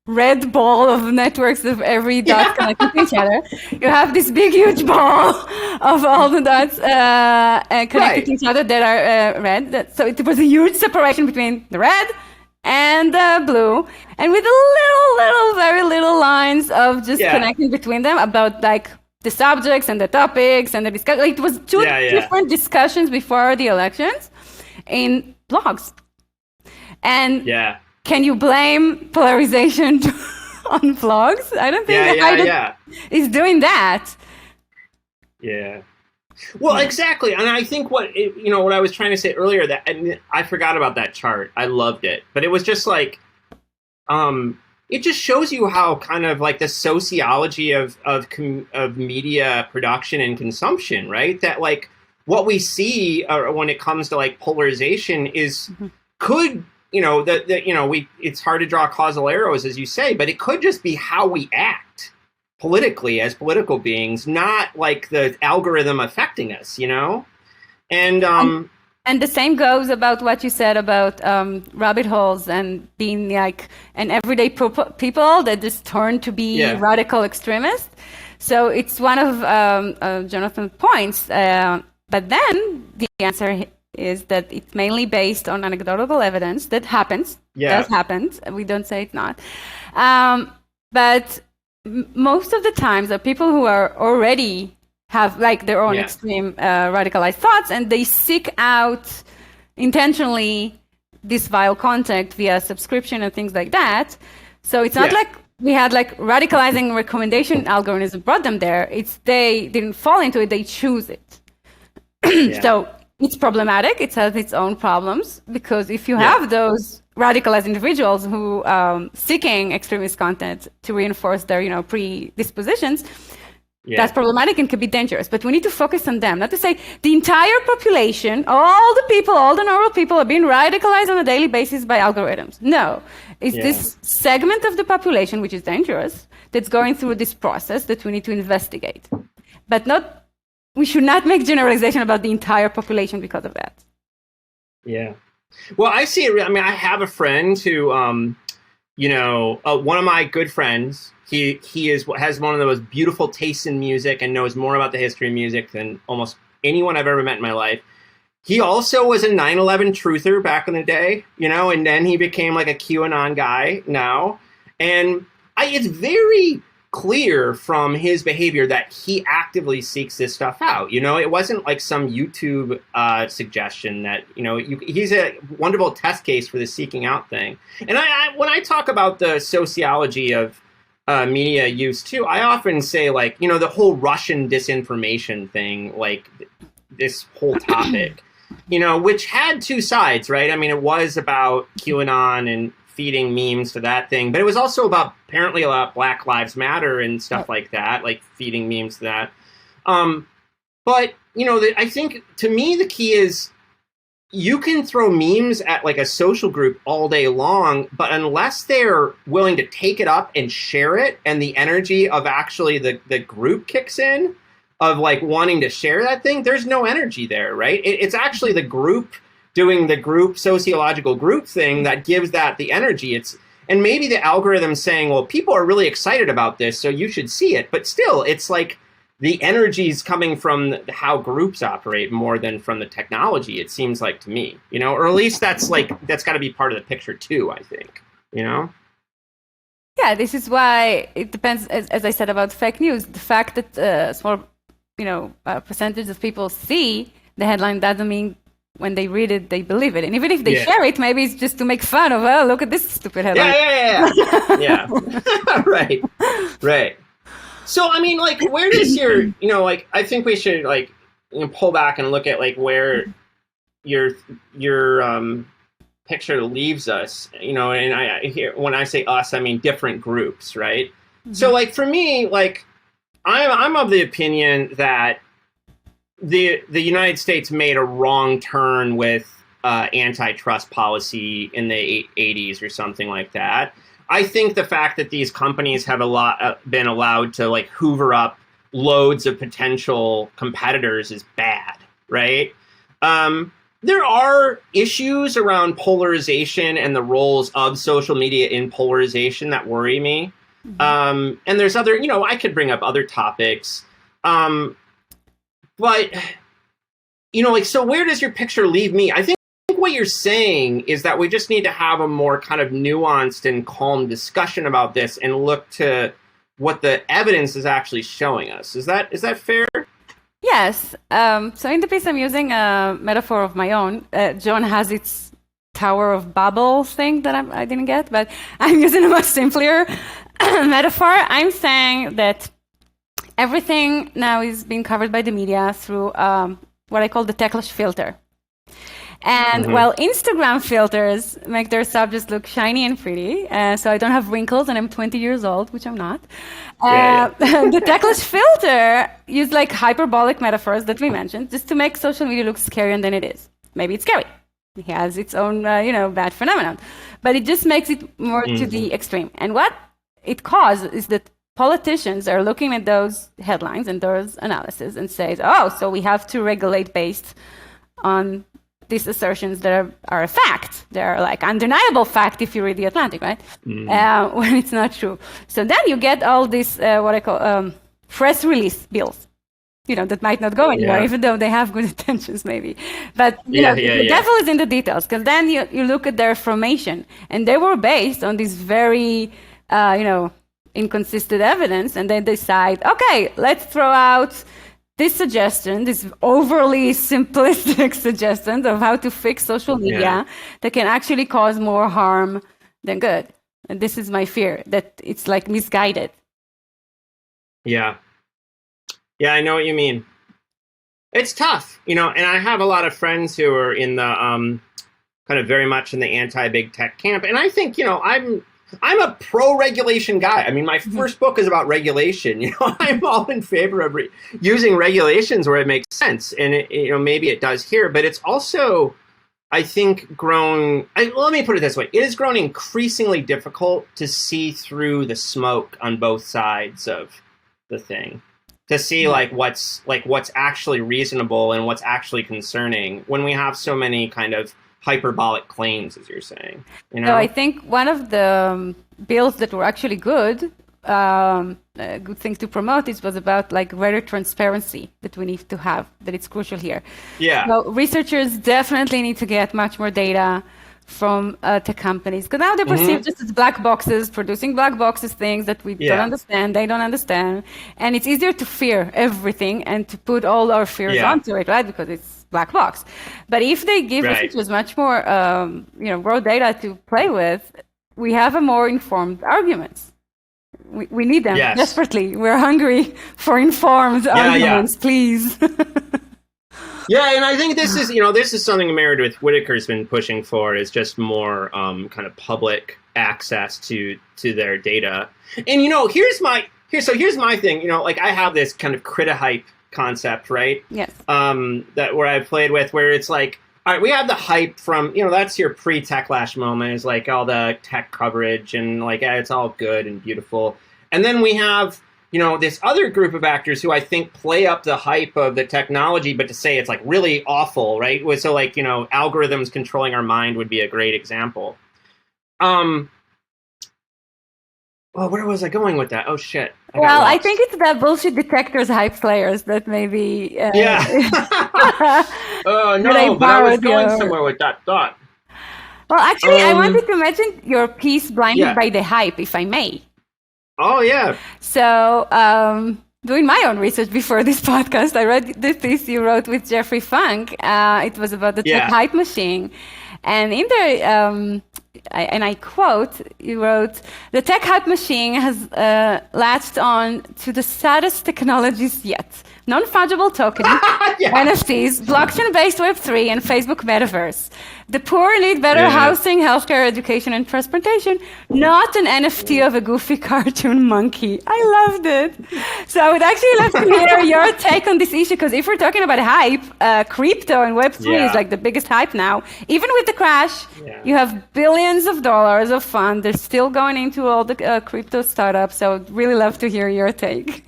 red ball of networks of every dot connected to each other. You have this big, huge ball of all the dots connected to each other that are red. So it was a huge separation between the red and the blue, and with very little lines of just connecting between them about the subjects and the topics and the discussion. It was two different discussions before the elections in blogs. And can you blame polarization on vlogs? I don't think is doing that. Yeah. Well, exactly. And I think what I was trying to say earlier, that and I forgot about that chart. I loved it. But it was just it just shows you how kind of the sociology of media production and consumption, right? That what we see when it comes to polarization is could it's hard to draw causal arrows, as you say, but it could just be how we act politically as political beings, not the algorithm affecting us, And the same goes about what you said about rabbit holes and being an everyday people that just turn to be radical extremists. So it's one of Jonathan's points. But then the answer is that it's mainly based on anecdotal evidence that happens. Does happen. We don't say it's not. But most of the times, the people who are already have their own extreme radicalized thoughts, and they seek out intentionally this vile content via subscription and things like that. So it's not we had radicalizing recommendation algorithm brought them there. It's they didn't fall into it, they choose it. So it's problematic. It has its own problems, because if you have those radicalized individuals who seeking extremist content to reinforce their predispositions, That's problematic and can be dangerous. But we need to focus on them, not to say the entire population, all the people, all the normal people are being radicalized on a daily basis by algorithms. No, it's this segment of the population, which is dangerous, that's going through this process that we need to investigate. But we should not make generalization about the entire population because of that. Yeah. Well, I see it. I mean, I have a friend who, one of my good friends, he has one of the most beautiful tastes in music and knows more about the history of music than almost anyone I've ever met in my life. He also was a 9/11 truther back in the day, and then he became like a QAnon guy now. And it's very clear from his behavior that he actively seeks this stuff out. It wasn't like some YouTube suggestion that, he's a wonderful test case for the seeking out thing. And when I talk about the sociology of media use too, I often say like, the whole Russian disinformation thing, like this whole topic, which had two sides, right? I mean, it was about QAnon and feeding memes to that thing, but it was also apparently about Black Lives Matter and stuff like that, like feeding memes to that. But, I think to me, the key is you can throw memes at like a social group all day long, but unless they're willing to take it up and share it, and the energy of actually the group kicks in of like wanting to share that thing, there's no energy there, right? It's actually the group doing the group sociological group thing that gives that the energy. And maybe the algorithm saying, well, people are really excited about this, so you should see it. But still, it's like the energy is coming from how groups operate more than from the technology, it seems like to me, or at least that's got to be part of the picture too, I think, Yeah, this is why it depends, as I said about fake news, the fact that a small, percentage of people see the headline doesn't mean when they read it, they believe it. And even if they share it, maybe it's just to make fun of, oh, look at this stupid headline. Yeah. Right. So, I mean, like, where does your, I think we should, like, pull back and look at, like, where your picture leaves us, and I hear, when I say us, I mean different groups, right? Mm-hmm. So, like, for me, like, I'm of the opinion that the United States made a wrong turn with antitrust policy in the 80s or something like that. I think the fact that these companies have been allowed to like hoover up loads of potential competitors is bad, right? There are issues around polarization and the roles of social media in polarization that worry me. Mm-hmm. And there's other, I could bring up other topics. But, so where does your picture leave me? I think what you're saying is that we just need to have a more kind of nuanced and calm discussion about this and look to what the evidence is actually showing us. Is that fair? Yes. So in the piece, I'm using a metaphor of my own. John has its Tower of Babel thing that I didn't get, but I'm using a much simpler metaphor. I'm saying that everything now is being covered by the media through what I call the Techlash filter. And while Instagram filters make their subjects look shiny and pretty, so I don't have wrinkles and I'm 20 years old, which I'm not, the Techlash filter use like hyperbolic metaphors that we mentioned just to make social media look scarier than it is. Maybe it's scary. It has its own, bad phenomenon. But it just makes it more to the extreme. And what it causes is that politicians are looking at those headlines and those analyses and says, oh, so we have to regulate based on these assertions that are a fact. They're like undeniable fact if you read The Atlantic, right? When it's not true. So then you get all these, what I call press release bills, that might not go anywhere, even though they have good intentions maybe. But the devil is in the details, because then you look at their formation, and they were based on this very, inconsistent evidence, and then decide, okay, let's throw out this suggestion, this overly simplistic suggestion of how to fix social media that can actually cause more harm than good. And this is my fear, that it's like misguided. Yeah, I know what you mean. It's tough, and I have a lot of friends who are in the kind of very much in the anti-big tech camp, and I think, I'm a pro-regulation guy. I mean, my first book is about regulation. I'm all in favor of using regulations where it makes sense, and maybe it does here, but it's also, I think, let me put it this way: it has grown increasingly difficult to see through the smoke on both sides of the thing, to see what's actually reasonable and what's actually concerning when we have so many kind of hyperbolic claims, as you're saying. So I think one of the bills that were actually good things to promote was about greater transparency that we need to have, that it's crucial here. Yeah. So researchers definitely need to get much more data from tech companies, because now they're perceived just as black boxes, producing black boxes, things that we don't understand, they don't understand, and it's easier to fear everything and to put all our fears onto it, right? Because it's black box. But if they give researchers much more, raw data to play with, we have a more informed arguments. We need them desperately. We're hungry for informed arguments, please. Yeah, and I think this is something Meredith Whittaker's been pushing for, is just more kind of public access to their data. And here's my thing. I have this kind of criti-hype concept, right? Yes. That where I played with, where it's all right, we have the hype from, that's your pre-Techlash moment, is all the tech coverage and it's all good and beautiful. And then we have, this other group of actors who I think play up the hype of the technology, but to say it's really awful, right? So algorithms controlling our mind would be a great example. Well, where was I going with that? Oh, shit. I think it's the bullshit detectors hype players that maybe... yeah. Oh, no, but I was going somewhere with that thought. Well, actually, I wanted to mention your piece, Blinded by the Hype, if I may. Oh, yeah. So, doing my own research before this podcast, I read the piece you wrote with Jeffrey Funk. It was about the tech hype machine. And in there... and I quote, you wrote, "The tech hype machine has latched on to the saddest technologies yet. Non-fungible tokening, NFTs, blockchain-based Web3, and Facebook metaverse. The poor need better housing, healthcare, education, and transportation, not an NFT of a goofy cartoon monkey." I loved it. So I would actually love to hear your take on this issue, because if we're talking about hype, crypto and Web3 is the biggest hype now. Even with the crash, you have billions of dollars of funds. They're still going into all the crypto startups. So I'd really love to hear your take.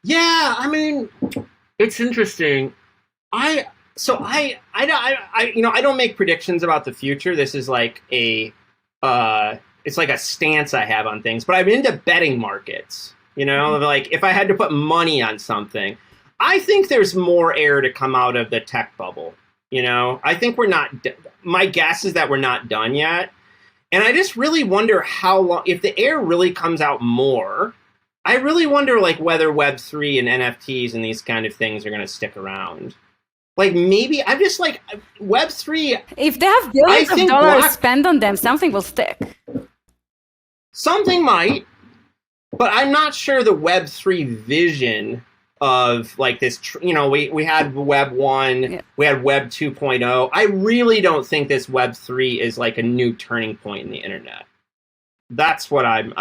Yeah, I mean, it's interesting. I don't make predictions about the future. This is it's like a stance I have on things, but I'm into betting markets. If I had to put money on something, I think there's more air to come out of the tech bubble. I think we're not. My guess is that we're not done yet, and I just really wonder how long. If the air really comes out more, I really wonder whether Web3 and NFTs and these kind of things are going to stick around. Maybe I'm just Web3. If they have billions of dollars spent on them, something will stick. Something might, but I'm not sure the Web3 vision of this. We had Web 1, we had Web 2.0. I really don't think this Web3 is a new turning point in the internet. That's what I'm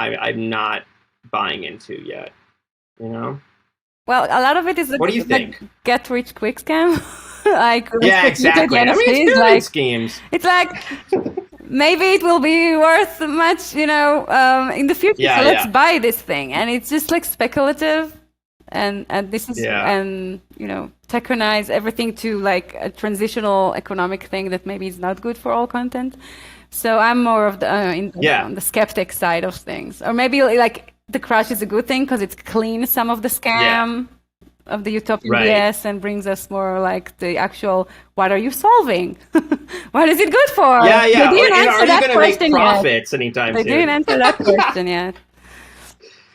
not buying into yet. Well, a lot of it is what do you think? Get rich quick scam. Exactly. I mean, it's pyramid schemes. It's maybe it will be worth much, in the future. So let's buy this thing, and it's just speculative, and this is and technize everything to a transitional economic thing that maybe is not good for all content. So I'm more of on the skeptic side of things, or maybe the crash is a good thing because it cleans some of the scam of the utopian BS and brings us more the actual, what are you solving? What is it good for? Yeah. They didn't answer are you that going to question make profits anytime soon? They didn't answer that question yet.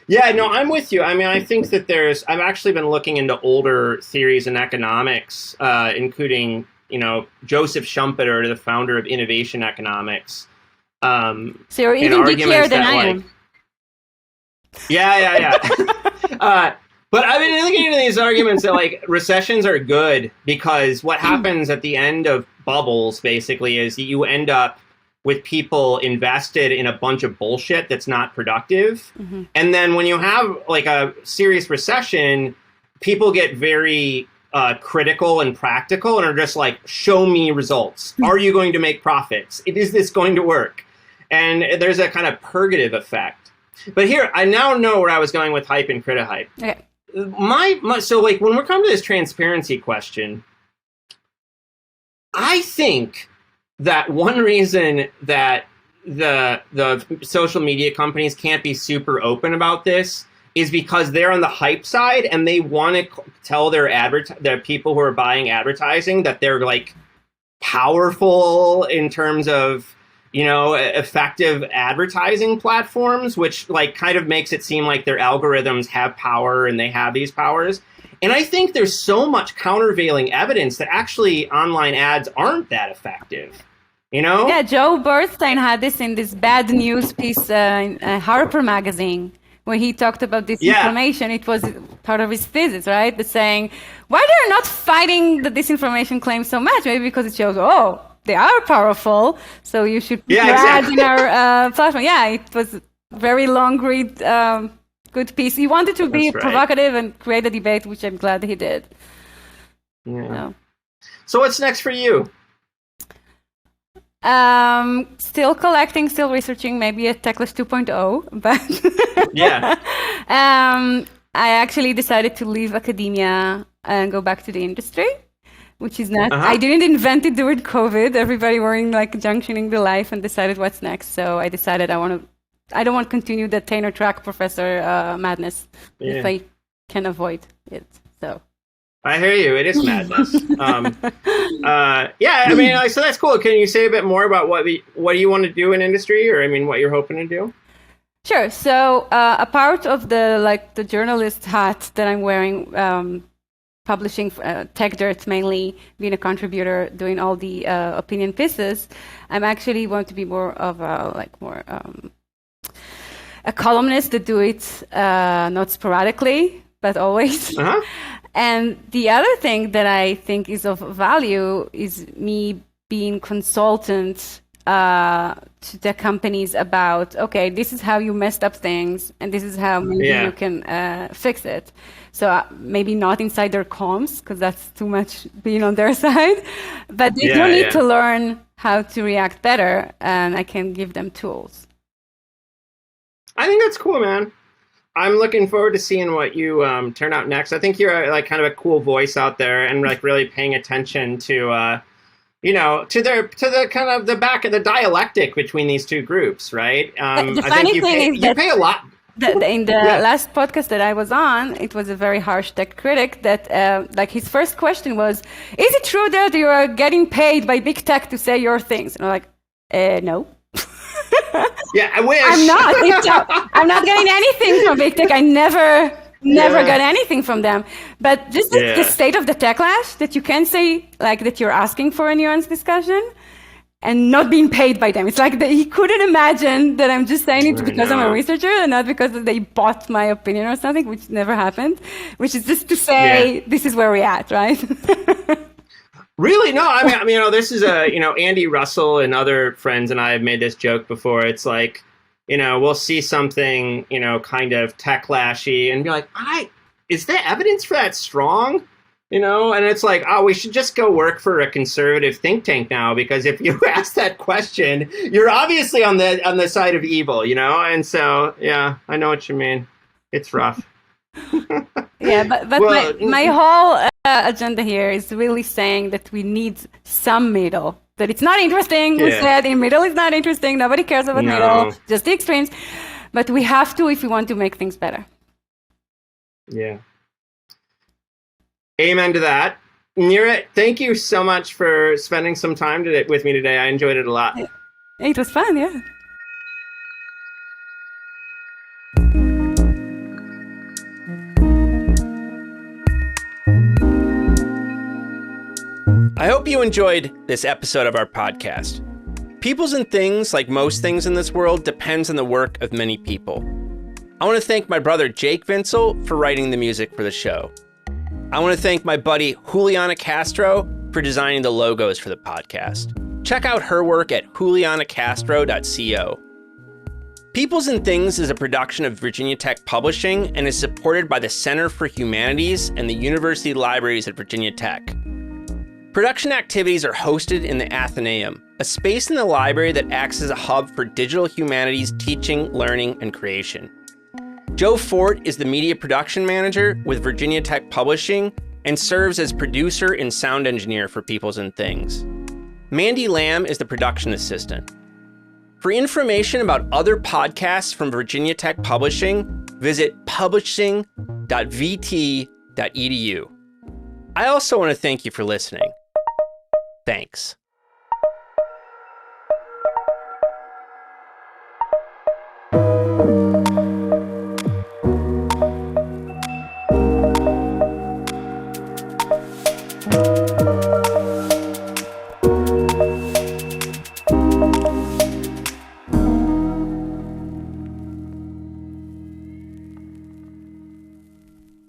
Yeah, no, I'm with you. I mean, I think that I've actually been looking into older theories in economics, including, Joseph Schumpeter, the founder of innovation economics. So you're even geekier than I am. Yeah. But I've been looking into these arguments that recessions are good because what happens at the end of bubbles basically is you end up with people invested in a bunch of bullshit that's not productive. And then when you have like a serious recession, people get very critical and practical and are just like, show me results. Are you going to make profits? Is this going to work? And there's a kind of purgative effect. But here, I now know where I was going with hype and criti-hype. Okay. So like when we're coming to this transparency question, I think that one reason that the social media companies can't be super open about this is because they're on the hype side and they want to tell their people who are buying advertising that they're like powerful in terms of, you know, effective advertising platforms, which like kind of makes it seem like their algorithms have power and they have these powers. And I think there's so much countervailing evidence that actually online ads aren't that effective, you know? Yeah, Joe Bernstein had this in this bad news piece in Harper magazine, where he talked about disinformation. It was part of his thesis, right? The saying, why they're not fighting the disinformation claims so much? Maybe because it shows, oh, they are powerful, so you should put ads in our platform. Yeah, it was very long read, good piece. He wanted to be provocative and create a debate, which I'm glad he did. Yeah. So what's next for you? Still collecting, still researching, maybe a Techlash 2.0, but yeah. I actually decided to leave academia and go back to the industry, which is not, I didn't invent it during COVID. Everybody wearing like junctioning the life and decided what's next. So I decided I don't want to continue the tenure track professor madness if I can avoid it. So I hear you. It is madness. Yeah, I mean, so that's cool. Can you say a bit more about what do you want to do in industry, or I mean, what you're hoping to do? Sure. So a part of the journalist hat that I'm wearing, publishing Tech Dirt mainly, being a contributor, doing all the opinion pieces, I'm actually want to be more of a columnist that do it not sporadically, but always. And the other thing that I think is of value is me being consultant to the companies about, okay, this is how you messed up things, and this is how maybe you can fix it. So maybe not inside their comms, because that's too much being on their side, but they do need to learn how to react better, and I can give them tools. I think that's cool, man. I'm looking forward to seeing what you turn out next. I think you're like kind of a cool voice out there, and like really paying attention to, you know, to the kind of the dialectic between these two groups, right? The funny thing is you pay a lot. In the last podcast that I was on, it was a very harsh tech critic that, like, his first question was, "Is it true that you are getting paid by big tech to say your things?" And I'm like, no. Yeah, I wish. I'm not getting anything from big tech. I never got anything from them. But just the state of the Techlash, that you can say like that you're asking for a nuanced discussion and not being paid by them. It's like he couldn't imagine that I'm just saying it because I'm a researcher and not because they bought my opinion or something, which never happened, which is just to say this is where we're at, right? Really? No, I mean, you know, this is Andy Russell and other friends and I have made this joke before. It's like, you know, we'll see something, you know, kind of Techlashy and be like, is the evidence for that strong? You know, and it's like, oh, we should just go work for a conservative think tank now, because if you ask that question, you're obviously on the side of evil, you know? And so, yeah, I know what you mean. It's rough. Yeah, but well, my whole agenda here is really saying that we need some middle. That it's not interesting. We said in middle is not interesting. Nobody cares about middle, just the extremes. But we have to if we want to make things better. Yeah. Amen to that. Nirit, thank you so much for spending some time with me today. I enjoyed it a lot. It was fun, yeah. I hope you enjoyed this episode of our podcast. Peoples and things, like most things in this world, depends on the work of many people. I want to thank my brother Jake Vinsel for writing the music for the show. I want to thank my buddy Juliana Castro for designing the logos for the podcast. Check out her work at julianacastro.co. Peoples and Things is a production of Virginia Tech Publishing and is supported by the Center for Humanities and the University Libraries at Virginia Tech. Production activities are hosted in the Athenaeum, a space in the library that acts as a hub for digital humanities teaching, learning, and creation. Joe Fort is the media production manager with Virginia Tech Publishing and serves as producer and sound engineer for Peoples and Things. Mandy Lamb is the production assistant. For information about other podcasts from Virginia Tech Publishing, visit publishing.vt.edu. I also want to thank you for listening. Thanks.